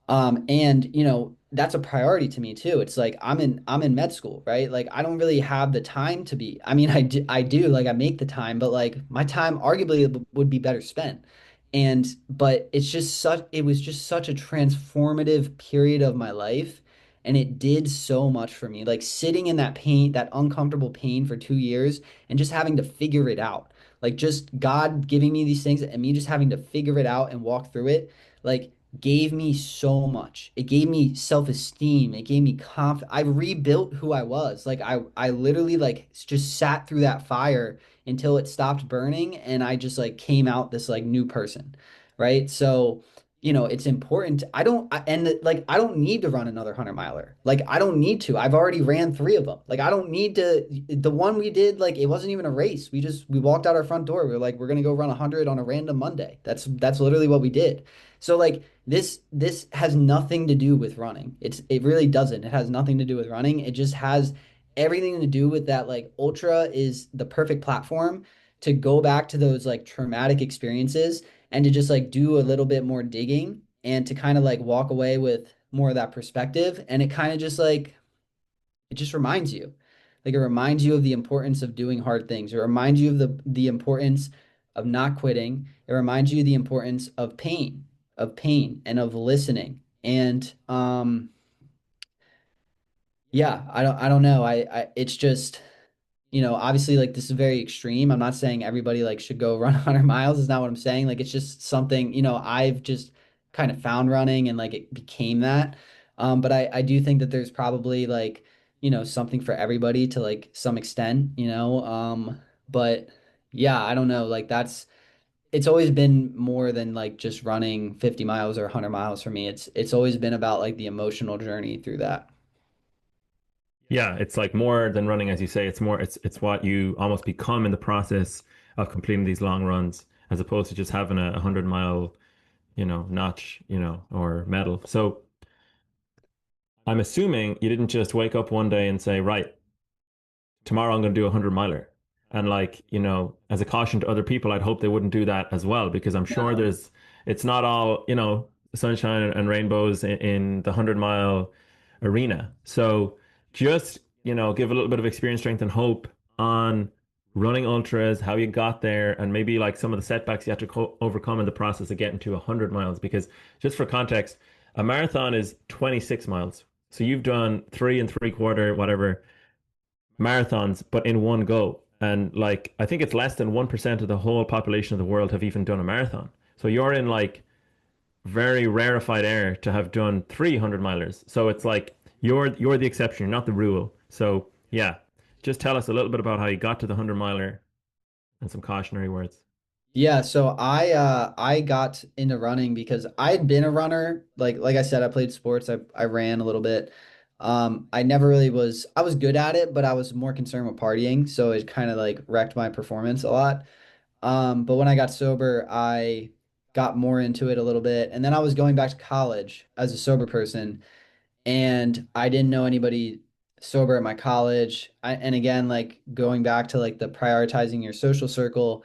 And that's a priority to me too. It's like I'm in med school, right? Like I don't really have the time to be. I mean, I do like I make the time, but like my time arguably would be better spent. But it was just such a transformative period of my life, and it did so much for me. Like sitting in that pain, that uncomfortable pain for 2 years and just having to figure it out. Like just God giving me these things and me just having to figure it out and walk through it. Like gave me so much. It gave me self-esteem. It gave me confidence. I rebuilt who I was. Like I literally like just sat through that fire until it stopped burning and I just like came out this like new person. Right? So, it's important. Like I don't need to run another 100 miler. Like I don't need to. I've already ran 3 of them. Like I don't need to. The one we did, like it wasn't even a race. We walked out our front door. We were like, we're gonna go run 100 on a random Monday. That's literally what we did. So like this has nothing to do with running. It really doesn't. It has nothing to do with running. It just has everything to do with that like ultra is the perfect platform to go back to those like traumatic experiences and to just like do a little bit more digging and to kind of like walk away with more of that perspective. And it kind of just like it just reminds you. Like it reminds you of the importance of doing hard things. It reminds you of the importance of not quitting. It reminds you of the importance of pain and of listening. And yeah, I don't know. I it's just obviously like this is very extreme. I'm not saying everybody like should go run 100 miles. Is not what I'm saying. Like it's just something, I've just kind of found running and like it became that. But I do think that there's probably like, something for everybody to like some extent. But yeah, I don't know. Like it's always been more than like just running 50 miles or 100 miles for me. It's always been about like the emotional journey through that. Yeah, it's like more than running, as you say. It's what you almost become in the process of completing these long runs, as opposed to just having a 100 mile, notch, or medal. So I'm assuming you didn't just wake up one day and say, right, tomorrow I'm going to do a 100 miler. And like, as a caution to other people, I'd hope they wouldn't do that as well, because I'm sure No. it's not all, sunshine and rainbows in the 100 mile arena. So just, give a little bit of experience, strength, and hope on running ultras, how you got there, and maybe like some of the setbacks you had to overcome in the process of getting to 100 miles. Because just for context, a marathon is 26 miles. So you've done 3 and 3/4, whatever marathons, but in one go. And like, I think it's less than 1% of the whole population of the world have even done a marathon. So you're in like very rarefied air to have done 300 milers. So it's like you're the exception, you're not the rule. So yeah, just tell us a little bit about how you got to the 100 miler and some cautionary words. Yeah, so I got into running because I had been a runner. Like I said, I played sports. I ran a little bit. I never really was I was good at it, but I was more concerned with partying, so it kind of like wrecked my performance a lot. But when I got sober, I got more into it a little bit. And then I was going back to college as a sober person, and I didn't know anybody sober at my college. And again, like going back to like the prioritizing your social circle.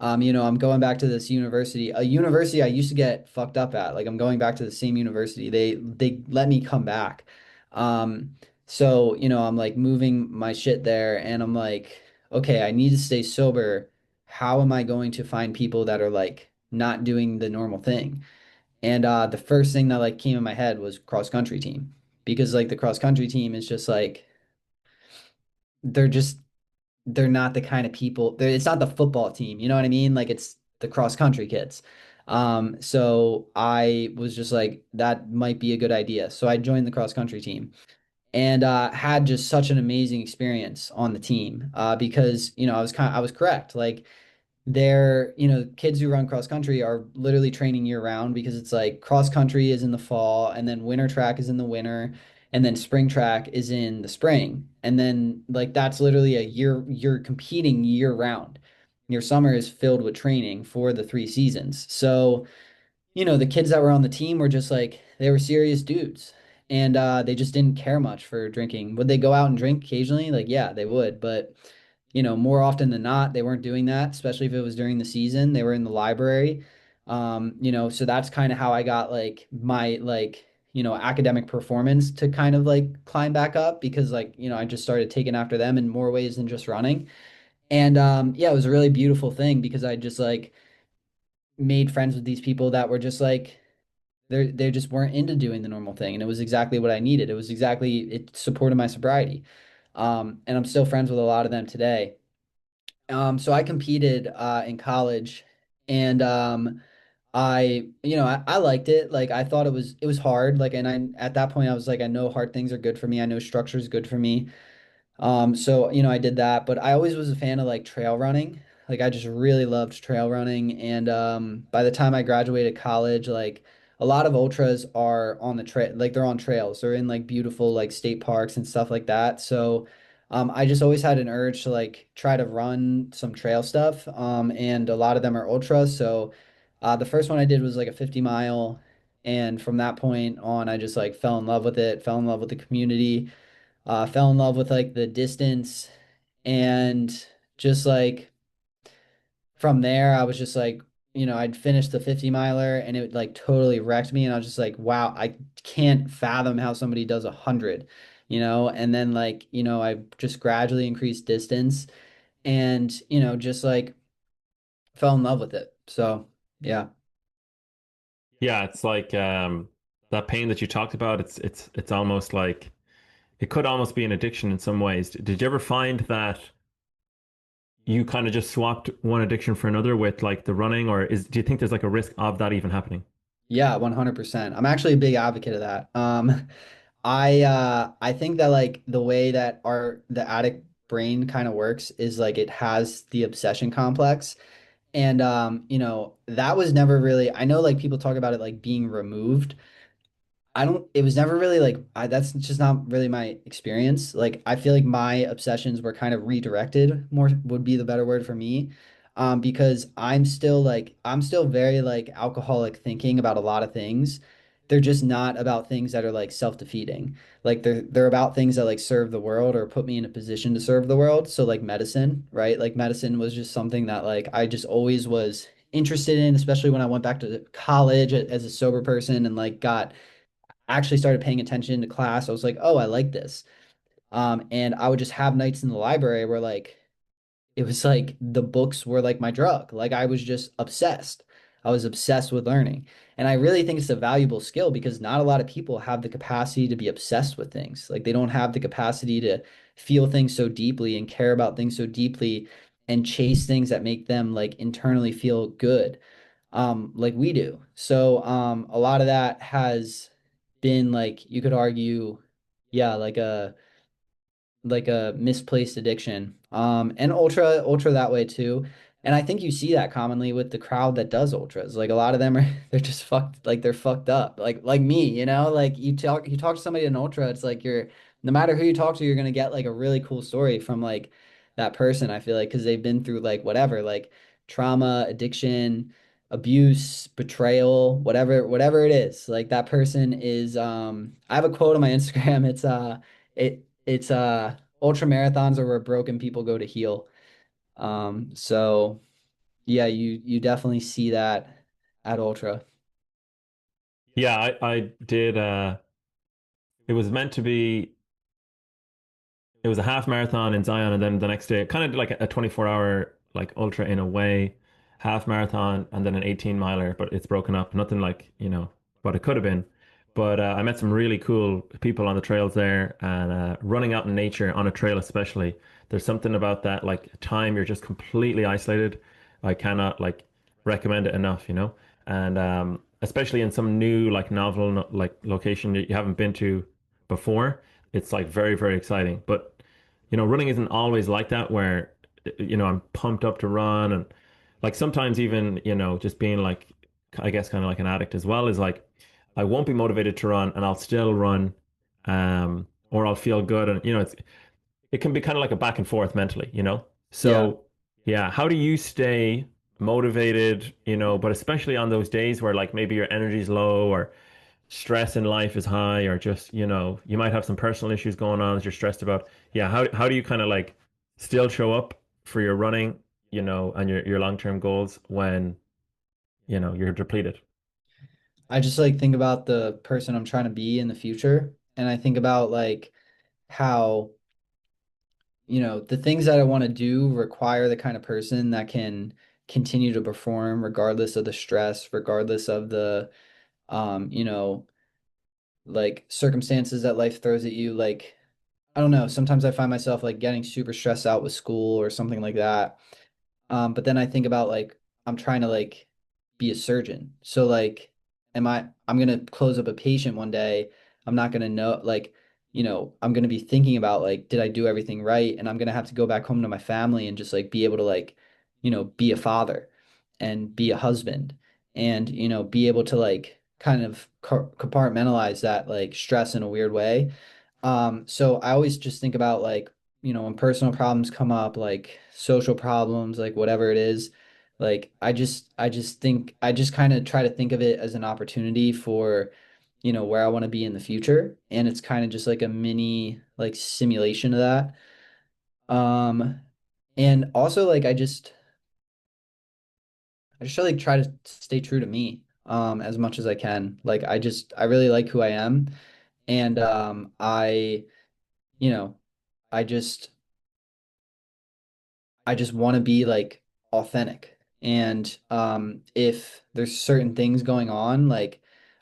I'm going back to this university, a university I used to get fucked up at. Like I'm going back to the same university. They let me come back. Um, so, I'm like moving my shit there and I'm like, okay, I need to stay sober. How am I going to find people that are like not doing the normal thing? And the first thing that like came in my head was cross country team because like the cross country team is just like they're just they're not the kind of people. It's not the football team. You know what I mean? Like the cross country kids. So I was just like, that might be a good idea. So I joined the cross country team and had just such an amazing experience on the team because I was correct. Like kids who run cross country are literally training year round because it's like cross country is in the fall, and then winter track is in the winter, and then spring track is in the spring. And then like that's literally a year, you're competing year round. Your summer is filled with training for the 3 seasons. So the kids that were on the team were just like they were serious dudes. And they just didn't care much for drinking. Would they go out and drink occasionally? Like, yeah, they would. But more often than not, they weren't doing that, especially if it was during the season. They were in the library. So that's kind of how I got like my academic performance to kind of like climb back up because I just started taking after them in more ways than just running. And yeah, it was a really beautiful thing because I just like made friends with these people that were just like they just weren't into doing the normal thing, and it was exactly what I needed. It supported my sobriety. And I'm still friends with a lot of them today. So I competed in college, and I liked it. Like I thought it was hard. Like, and I at that point I was like, I know hard things are good for me. I know structure is good for me. So I did that, but I always was a fan of like trail running. Like I just really loved trail running, and by the time I graduated college, like a lot of ultras are on the trail, like they're on trails. They're in like beautiful like state parks and stuff like that. So I just always had an urge to like try to run some trail stuff. And a lot of them are ultras. So the first one I did was like a 50 mile, and from that point on, I just like fell in love with it, fell in love with the community, fell in love with like the distance, and just like from there I was just like I'd finished the 50 miler and it like totally wrecked me, and I was just like, wow, I can't fathom how somebody does 100. And then I just gradually increased distance, and just like fell in love with it. So yeah. Yeah, it's like that pain that you talked about, it's almost like it could almost be an addiction in some ways. Did you ever find that you kind of just swapped one addiction for another with like the running, or do you think there's like a risk of that even happening? Yeah, 100%. I'm actually a big advocate of that. I think that like the way that the addict brain kind of works is like it has the obsession complex. And that was never really, I know like people talk about it like being removed. It was never really like, that's just not really my experience. Like, I feel like my obsessions were kind of redirected, more would be the better word for me. Because I'm still very like alcoholic thinking about a lot of things. They're just not about things that are like self-defeating. Like they're about things that like serve the world or put me in a position to serve the world. So like medicine, right? Like medicine was just something that like I just always was interested in, especially when I went back to college as a sober person and like got actually started paying attention to class. I was like, oh, I like this. And I would just have nights in the library where like it was like the books were like my drug. Like I was just obsessed. I was obsessed with learning. And I really think it's a valuable skill because not a lot of people have the capacity to be obsessed with things. Like they don't have the capacity to feel things so deeply and care about things so deeply and chase things that make them like internally feel good, like we do. So a lot of that has been like you could argue, yeah, like a misplaced addiction. And ultra that way too. And I think you see that commonly with the crowd that does ultras. Like a lot of them are they're just fucked, like they're fucked up. Like me, like you talk to somebody in ultra, it's like you're no matter who you talk to, you're gonna get like a really cool story from like that person, I feel like, because they've been through like whatever, like trauma, addiction, abuse, betrayal, whatever it is. Like that person is I have a quote on my Instagram. It's ultra marathons are where broken people go to heal. So yeah, you definitely see that at ultra. Yeah, I did it was meant to be it was a half marathon in Zion, and then the next day kind of like a 24-hour like ultra in a way, half marathon and then an 18 miler, but it's broken up. Nothing like, what it could have been. But I met some really cool people on the trails there, and running out in nature on a trail especially. There's something about that like time you're just completely isolated. I cannot like recommend it enough, you know? And especially in some new, like novel, like location that you haven't been to before, it's like very, very exciting. But, running isn't always like that where, I'm pumped up to run. And like sometimes even, just being like, I guess kind of like an addict as well is like, I won't be motivated to run and I'll still run, or I'll feel good. And, it can be kind of like a back and forth mentally, you know? Yeah. So, yeah, how do you stay motivated, but especially on those days where like maybe your energy's low or stress in life is high or just, you might have some personal issues going on that you're stressed about. Yeah, how do you kind of like still show up for your running, and your long-term goals when, you're depleted? I just like think about the person I'm trying to be in the future. And I think about like how, the things that I want to do require the kind of person that can continue to perform regardless of the stress, regardless of the, um, you know, like circumstances that life throws at you. Like, I don't know, sometimes I find myself like getting super stressed out with school or something like that. But then I think about like I'm trying to like be a surgeon. So like I'm gonna close up a patient one day. I'm not gonna know like, I'm gonna be thinking about like, did I do everything right? And I'm gonna have to go back home to my family and just like be able to like, be a father and be a husband and, be able to like kind of compartmentalize that like stress in a weird way. So I always just think about like, when personal problems come up, like social problems, like whatever it is, like I just kind of try to think of it as an opportunity for, where I want to be in the future. And it's kind of just like a mini like simulation of that. Um, and also like I just like try to stay true to me, as much as I can. Like I really like who I am. And you know, I just I just want to be like authentic. And if there's certain things going on, like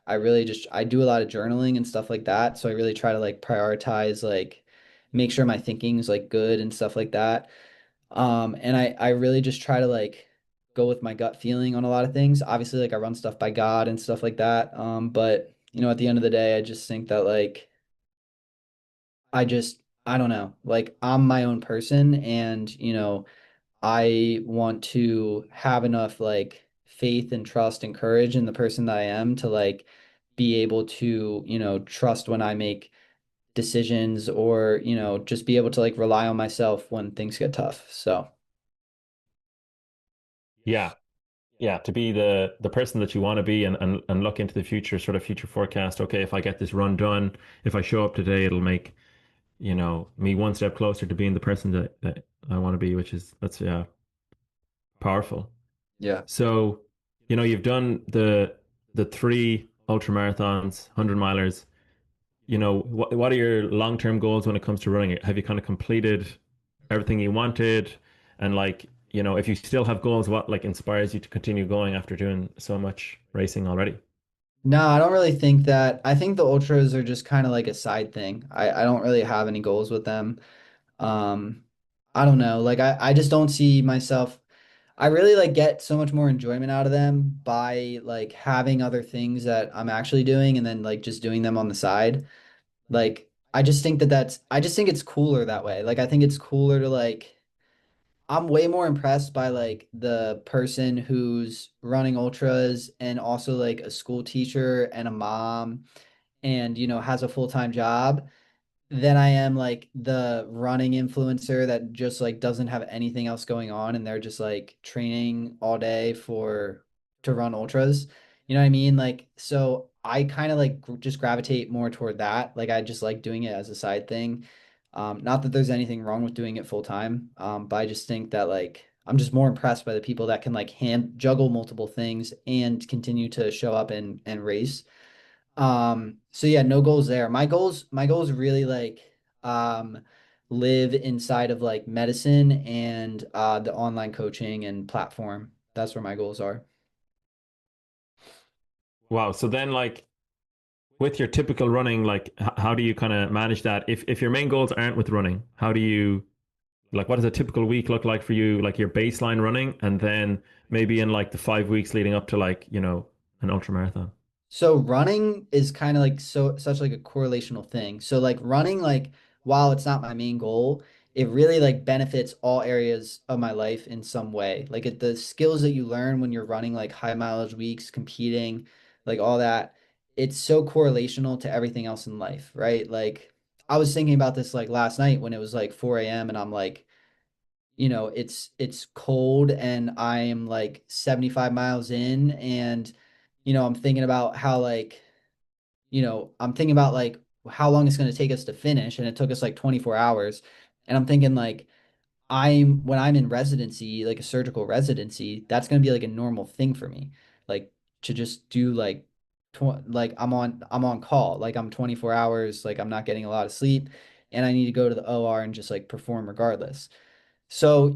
I do a lot of journaling and stuff like that. So I really try to like prioritize like make sure my thinking is like good and stuff like that. And I really just try to like go with my gut feeling on a lot of things. Obviously, like I run stuff by God and stuff like that. But at the end of the day, I just think that like I don't know, like I'm my own person and I want to have enough like faith and trust and courage in the person that I am to like be able to, trust when I make decisions or, just be able to like rely on myself when things get tough. So, Yeah. Yeah, to be the person that you want to be and look into the future, sort of future forecast. Okay, if I get this run done, if I show up today, it'll make, me one step closer to being the person that I want to be, that's yeah, powerful. yeah. So, you've done the three ultra marathons, 100 milers. What are your long-term goals when it comes to running? Have you kind of completed everything you wanted? And like, if you still have goals, what like inspires you to continue going after doing so much racing already? No, I don't really think that. I think the ultras are just kind of like a side thing. I don't really have any goals with them. Um, I don't know. Like I just don't see myself. I really like get so much more enjoyment out of them by like having other things that I'm actually doing and then like just doing them on the side. Like I just think it's cooler that way. Like I think it's cooler to like I'm way more impressed by like the person who's running ultras and also like a school teacher and a mom and has a full-time job than I am like the running influencer that just like doesn't have anything else going on and they're just like training all day for to run ultras. You know what I mean? Like so I kind of like just gravitate more toward that. Like I just like doing it as a side thing. Not that there's anything wrong with doing it full time, but I just think that like I'm just more impressed by the people that can like hand juggle multiple things and continue to show up and race. So yeah, no goals there. My goals really like um live inside of like medicine and the online coaching and platform. That's where my goals are. Wow. So then like with your typical running, like how do you kind of manage that? If your main goals aren't with running, how do you like what does a typical week look like for you, like your baseline running, and then maybe in like the 5 weeks leading up to like, an ultra marathon? So running is kind of like such like a correlational thing. So like running, like while it's not my main goal, it really like benefits all areas of my life in some way. Like the skills that you learn when you're running like high mileage weeks, competing, like all that, it's so correlational to everything else in life, right? Like I was thinking about this like last night when it was like 4 a.m. and I'm like, it's cold and I am like 75 miles in and I'm thinking about how like I'm thinking about like how long it's going to take us to finish and it took us like 24 hours and I'm thinking like I'm when I'm in residency, like a surgical residency, that's going to be like a normal thing for me. Like to just do like like I'm on call, like I'm 24 hours, like I'm not getting a lot of sleep and I need to go to the OR and just like perform regardless. So,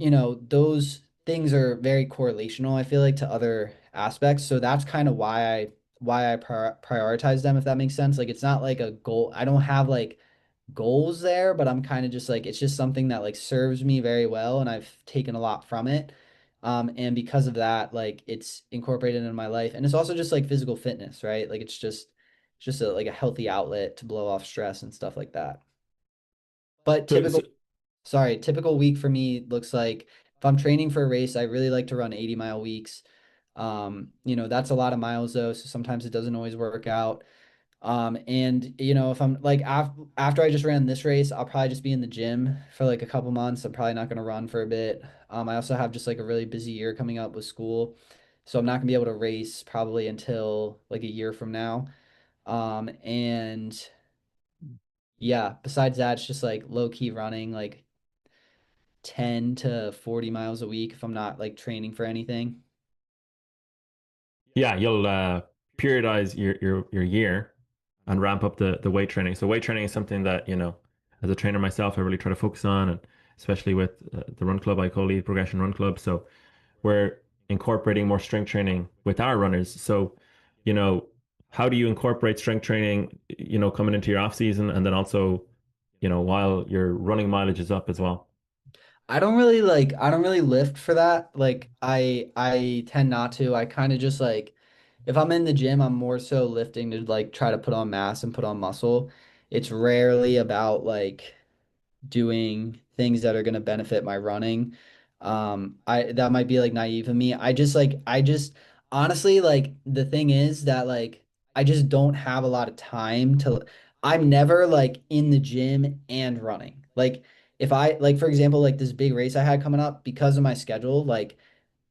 those things are very correlational, I feel like, to other aspects. So that's kind of why I prioritize them, if that makes sense. Like it's not like a goal. I don't have like goals there, but I'm kind of just like it's just something that like serves me very well and I've taken a lot from it. And because of that, like it's incorporated in my life. And it's also just like physical fitness, right? Like it's just like a healthy outlet to blow off stress and stuff like that. But So, so typical week for me looks like if I'm training for a race, I really like to run 80-mile weeks. That's a lot of miles though, so sometimes it doesn't always work out. And if I'm like after I just ran this race, I'll probably just be in the gym for like a couple months. I'm probably not going to run for a bit. I also have just like a really busy year coming up with school, so I'm not gonna be able to race probably until like a year from now. And yeah, besides that, it's just like low key running, like 10 to 40 miles a week if I'm not like training for anything. yeah, you'll periodize your year and ramp up the weight training. So weight training is something that, as a trainer myself, I really try to focus on, and especially with the run club I co-lead, Progression Run Club. So we're incorporating more strength training with our runners. So, you know, how do you incorporate strength training, coming into your off season and then also, while your running mileage is up as well? I don't really lift for that. Like I tend not to. I kind of just like if I'm in the gym, I'm more so lifting to like try to put on mass and put on muscle. It's rarely about like doing things that are going to benefit my running. I that might be like naive of me. I just honestly like the thing is that like I just don't have a lot of time to I'm never like in the gym and running. Like if I like for example like this big race I had coming up because of my schedule, like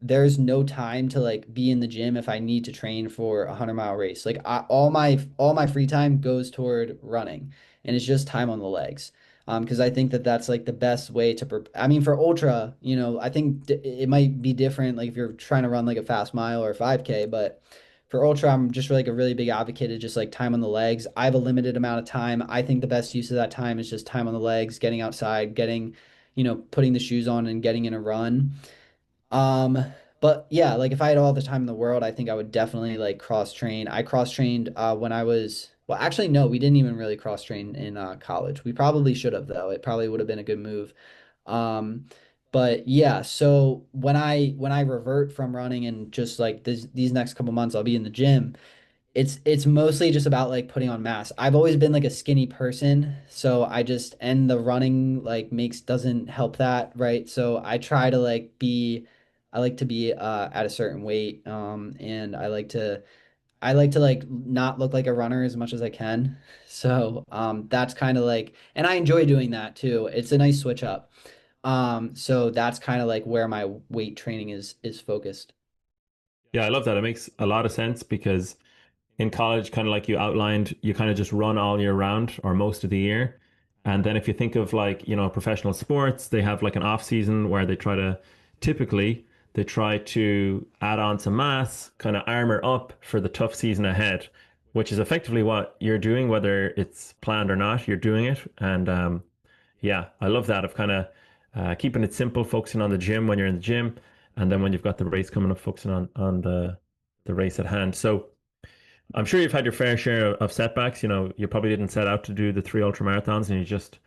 there's no time to like be in the gym if I need to train for a 100-mile race. Like all my free time goes toward running, and it's just time on the legs. Because I think that that's like the best way to. I mean, for ultra, I think it might be different. Like if you're trying to run like a fast mile or a 5K, but for ultra, I'm just like a really big advocate of just like time on the legs. I have a limited amount of time. I think the best use of that time is just time on the legs, getting outside, putting the shoes on and getting in a run. Um, but yeah, like if I had all the time in the world, I think I would definitely like cross train. I cross trained when I was, well, actually, no, we didn't even really cross train in college. We probably should have though. It probably would have been a good move. Um, but yeah, so when I revert from running and just like these next couple months, I'll be in the gym. It's mostly just about like putting on mass. I've always been like a skinny person, so I just and the running like makes doesn't help that, right? So I try to like be I like to be at a certain weight and I like to like not look like a runner as much as I can. So that's kind of like and I enjoy doing that too. It's a nice switch up. So that's kind of like where my weight training is focused. Yeah, I love that. It makes a lot of sense because in college, kind of like you outlined, you kind of just run all year round or most of the year. And then if you think of like, professional sports, they have like an off season where typically they try to add on some mass, kind of armor up for the tough season ahead, which is effectively what you're doing, whether it's planned or not, you're doing it. And yeah, I love that of kind of keeping it simple, focusing on the gym when you're in the gym, and then when you've got the race coming up, focusing on the race at hand. So I'm sure you've had your fair share of setbacks. You probably didn't set out to do the three ultra marathons and you just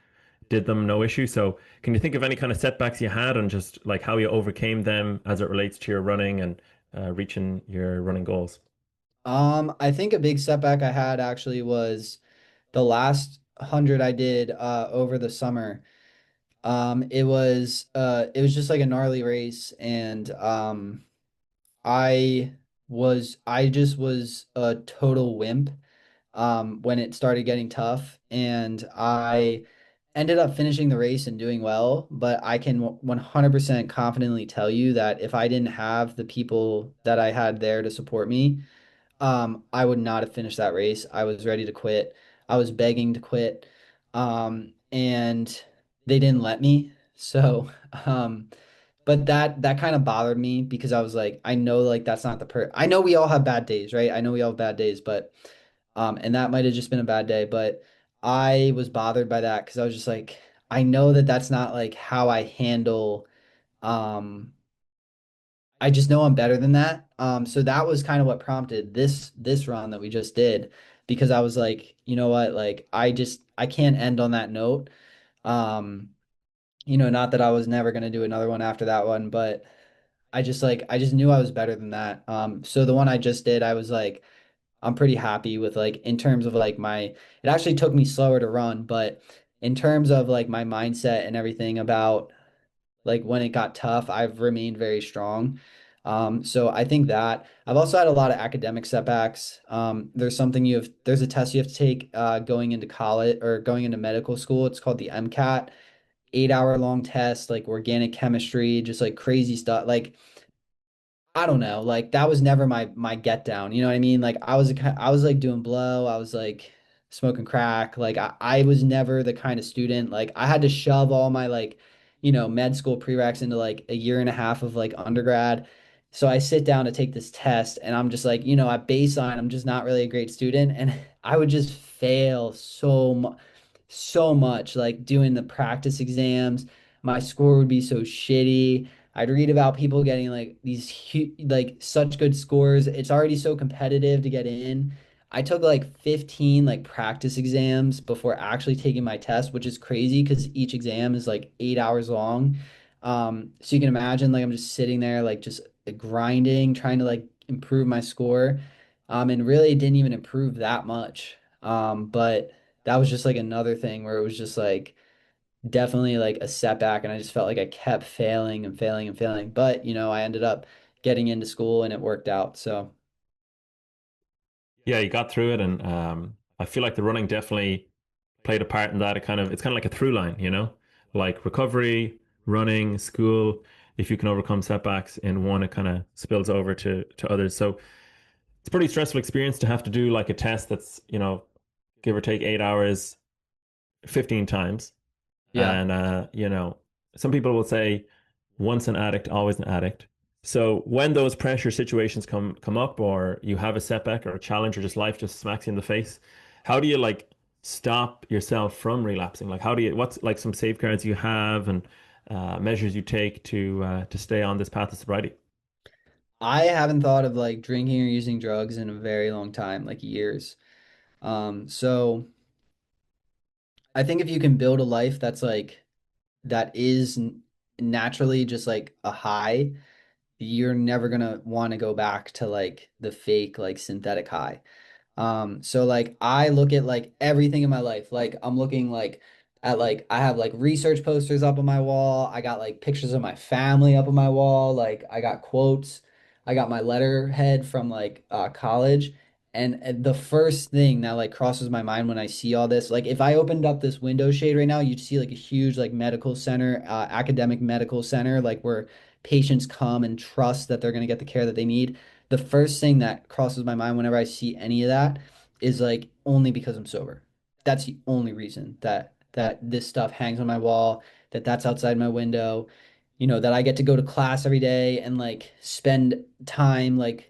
did them no issue. So can you think of any kind of setbacks you had and just like how you overcame them as it relates to your running and reaching your running goals? I think a big setback I had actually was the last 100 I did over the summer. It was just like a gnarly race, and I just was a total wimp when it started getting tough, and I ended up finishing the race and doing well, but I can 100% confidently tell you that if I didn't have the people that I had there to support me, I would not have finished that race. I was ready to quit. I was begging to quit. And they didn't let me. So, but that kind of bothered me because I was like, I know like that's not I know we all have bad days, right? I know we all have bad days, but and that might have just been a bad day, but I was bothered by that because I was just like, I know that that's not like how I handle um I just know I'm better than that. So that was kind of what prompted this run that we just did because I was like, you know what, like I can't end on that note. Um, not that I was never gonna do another one after that one, but I just knew I was better than that. So the one I just did, I was like, I'm pretty happy with like in terms of like it actually took me slower to run, but in terms of like my mindset and everything about like when it got tough, I've remained very strong. So I think that I've also had a lot of academic setbacks. There's a test you have to take going into college or going into medical school. It's called the MCAT, 8 hour long test, like organic chemistry, just like crazy stuff. Like I don't know, like that was never my get down. You know what I mean? Like I was like doing blow, I was like smoking crack. Like I was never the kind of student like I had to shove all my like, med school prereqs into like a year and a half of like undergrad. So I sit down to take this test and I'm just like, at baseline, I'm just not really a great student and I would just fail so much like doing the practice exams. My score would be so shitty. I'd read about people getting like like such good scores. It's already so competitive to get in. I took like 15 like practice exams before actually taking my test, which is crazy because each exam is like 8 hours long. So you can imagine like I'm just sitting there like just grinding, trying to like improve my score. And really didn't even improve that much. But that was just like another thing where it was just like definitely like a setback and I just felt like I kept failing and failing and failing. But, I ended up getting into school and it worked out. So, Yeah, you got through it, and I feel like the running definitely played a part in that. It's kind of like a through line, like recovery, running, school. If you can overcome setbacks in one, it kind of spills over to others. So it's a pretty stressful experience to have to do like a test that's, give or take 8 hours, 15 times. yeah. And some people will say once an addict, always an addict. So when those pressure situations come up, or you have a setback or a challenge, or just life just smacks you in the face, how do you like stop yourself from relapsing? Like what's like some safeguards you have and measures you take to stay on this path of sobriety? I haven't thought of like drinking or using drugs in a very long time, like years. So I think if you can build a life that is naturally just like a high, you're never gonna want to go back to like the fake, like synthetic high. So like I look at like everything in my life. Like I'm looking like at like I have like research posters up on my wall. I got like pictures of my family up on my wall. Like I got quotes. I got my letterhead from like college. And the first thing that like crosses my mind when I see all this, like if I opened up this window shade right now, you'd see like a huge like medical center, academic medical center, like where patients come and trust that they're gonna get the care that they need. The first thing that crosses my mind whenever I see any of that is like only because I'm sober. That's the only reason that this stuff hangs on my wall, that's outside my window, that I get to go to class every day and like spend time like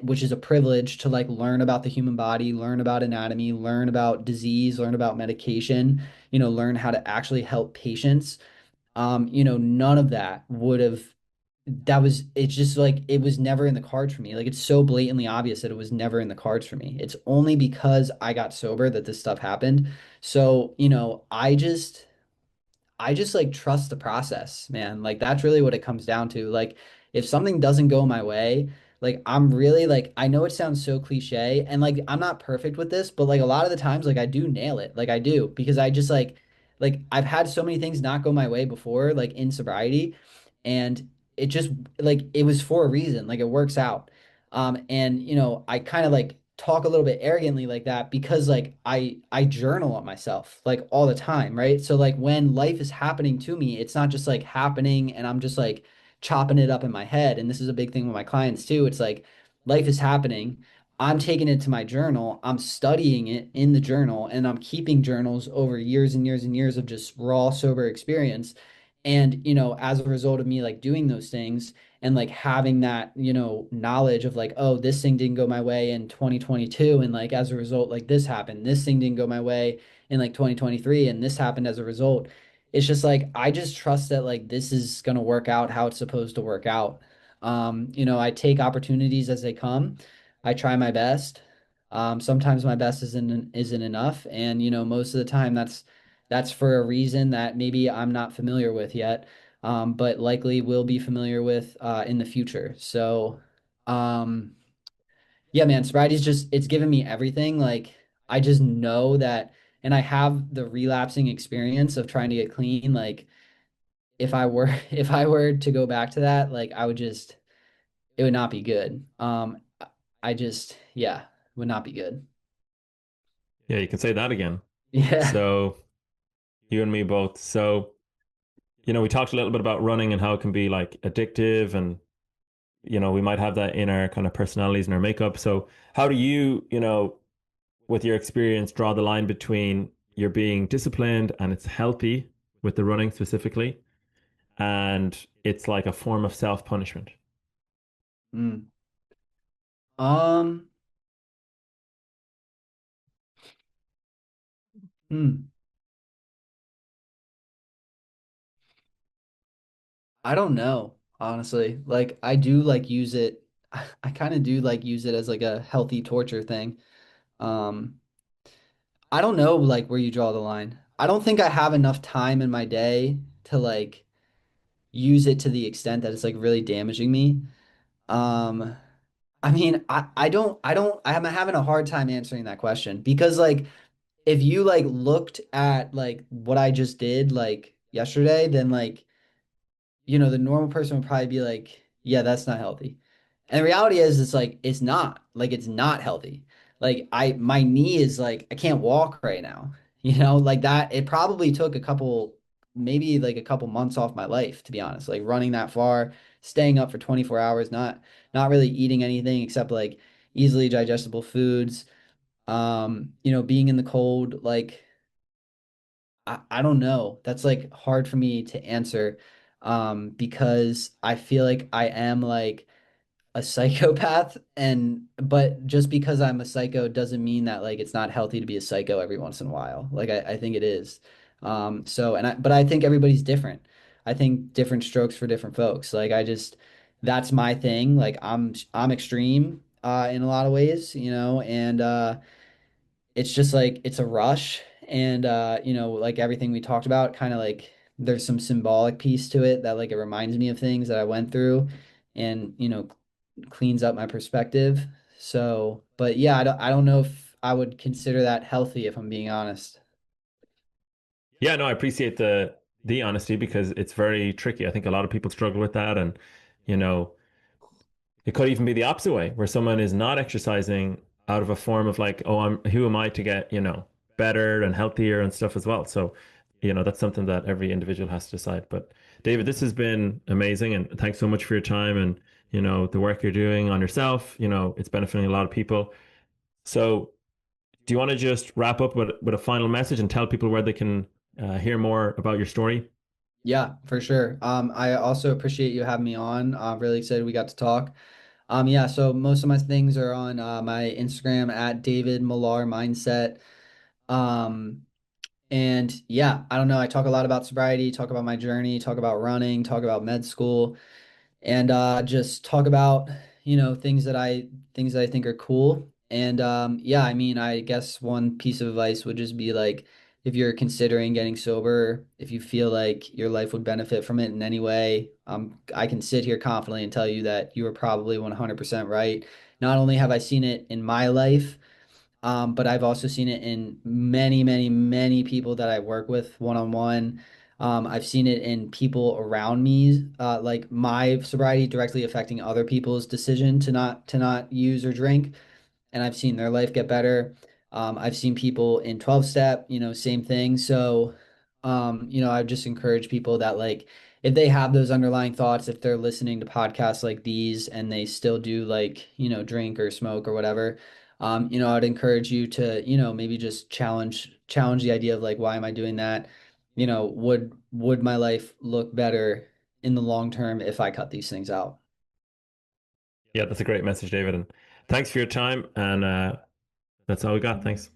which is a privilege to like learn about the human body, learn about anatomy, learn about disease, learn about medication, learn how to actually help patients. None of that would have it's just like it was never in the cards for me. Like it's so blatantly obvious that it was never in the cards for me. It's only because I got sober that this stuff happened. So, I just I just like trust the process, man. Like that's really what it comes down to. Like if something doesn't go my way, like I'm really like I know it sounds so cliche and like I'm not perfect with this, but like a lot of the times like I do nail it. Like I do because I just like I've had so many things not go my way before like in sobriety and it just like it was for a reason. Like it works out. And you know, I kind of like talk a little bit arrogantly like that because like I journal on myself like all the time, right? So like when life is happening to me, it's not just like happening and I'm just like chopping it up in my head. And this is a big thing with my clients too. It's like life is happening. I'm taking it to my journal. I'm studying it in the journal and I'm keeping journals over years and years and years of just raw sober experience. And, you know, as a result of me like doing those things, and like having that, you know, knowledge of like, oh, this thing didn't go my way in 2022 and like as a result like this happened. This thing didn't go my way in like 2023 and this happened as a result. It's just like I just trust that like this is going to work out how it's supposed to work out. You know, I take opportunities as they come. I try my best. Sometimes my best isn't enough and you know, most of the time that's for a reason that maybe I'm not familiar with yet but likely will be familiar with in the future. So, um, yeah, man, sobriety's just it's given me everything. Like I just know that, and I have the relapsing experience of trying to get clean. Like if I were if I were to go back to that, like I would just it would not be good. I just yeah, would not be good. Yeah, you can say that again. Yeah. So you and me both. So, we talked a little bit about running and how it can be like addictive and, we might have that in our kind of personalities and our makeup. So how do you, with your experience, draw the line between you're being disciplined and it's healthy with the running specifically, and it's like a form of self-punishment? Mm. Um, hmm. I don't know, honestly. Like I do like use it. I kind of do like use it as like a healthy torture thing. Um, I don't know like where you draw the line. I don't think I have enough time in my day to like use it to the extent that it's like really damaging me. Um, I mean, I'm having a hard time answering that question because like if you like looked at like what I just did like yesterday, then like you know, the normal person would probably be like, yeah, that's not healthy. And the reality is it's like it's not. Like it's not healthy. Like my knee is like I can't walk right now. You know, like that it probably took a couple maybe like a couple months off my life to be honest. Like running that far, staying up for 24 hours, not really eating anything except like easily digestible foods. You know, being in the cold like I don't know. That's like hard for me to answer because I feel like I am like a psychopath and but just because I'm a psycho doesn't mean that like it's not healthy to be a psycho every once in a while. Like I think it is. So and I but I think everybody's different. I think different strokes for different folks. Like I just that's my thing. Like I'm extreme in a lot of ways, you know, and it's just like it's a rush and you know like everything we talked about kind of like there's some symbolic piece to it that like it reminds me of things that I went through and you know cleans up my perspective so but yeah I don't know if I would consider that healthy if I'm being honest. Yeah, no, I appreciate the honesty because it's very tricky. I think a lot of people struggle with that, and you know, it could even be the opposite way, where someone is not exercising out of a form of like, oh, I'm who am I to get, better and healthier and stuff as well. So, that's something that every individual has to decide. But David, this has been amazing, and thanks so much for your time and the work you're doing on yourself. It's benefiting a lot of people. So, do you want to just wrap up with a final message and tell people where they can hear more about your story? Yeah, for sure. I also appreciate you having me on. I'm really excited we got to talk. Yeah, so most of my things are on my Instagram at David Millar Mindset. Um, And yeah, I don't know. I talk a lot about sobriety, talk about my journey, talk about running, talk about med school, and just talk about, you know, things that I think are cool. And yeah, I mean, I guess one piece of advice would just be like if you're considering getting sober, if you feel like your life would benefit from it in any way, I can sit here confidently and tell you that you are probably 100% right. Not only have I seen it in my life, but I've also seen it in many, many, many people that I work with one on one. I've seen it in people around me, like my sobriety directly affecting other people's decision to not use or drink, and I've seen their life get better. I've seen people in 12 step, same thing. So, I just encourage people that like if they have those underlying thoughts, if they're listening to podcasts like these and they still do like, drink or smoke or whatever, I'd encourage you to, maybe just challenge the idea of like, why am I doing that? Would my life look better in the long term if I cut these things out? Yeah, that's a great message, David. And thanks for your time. And that's all we got. Thanks.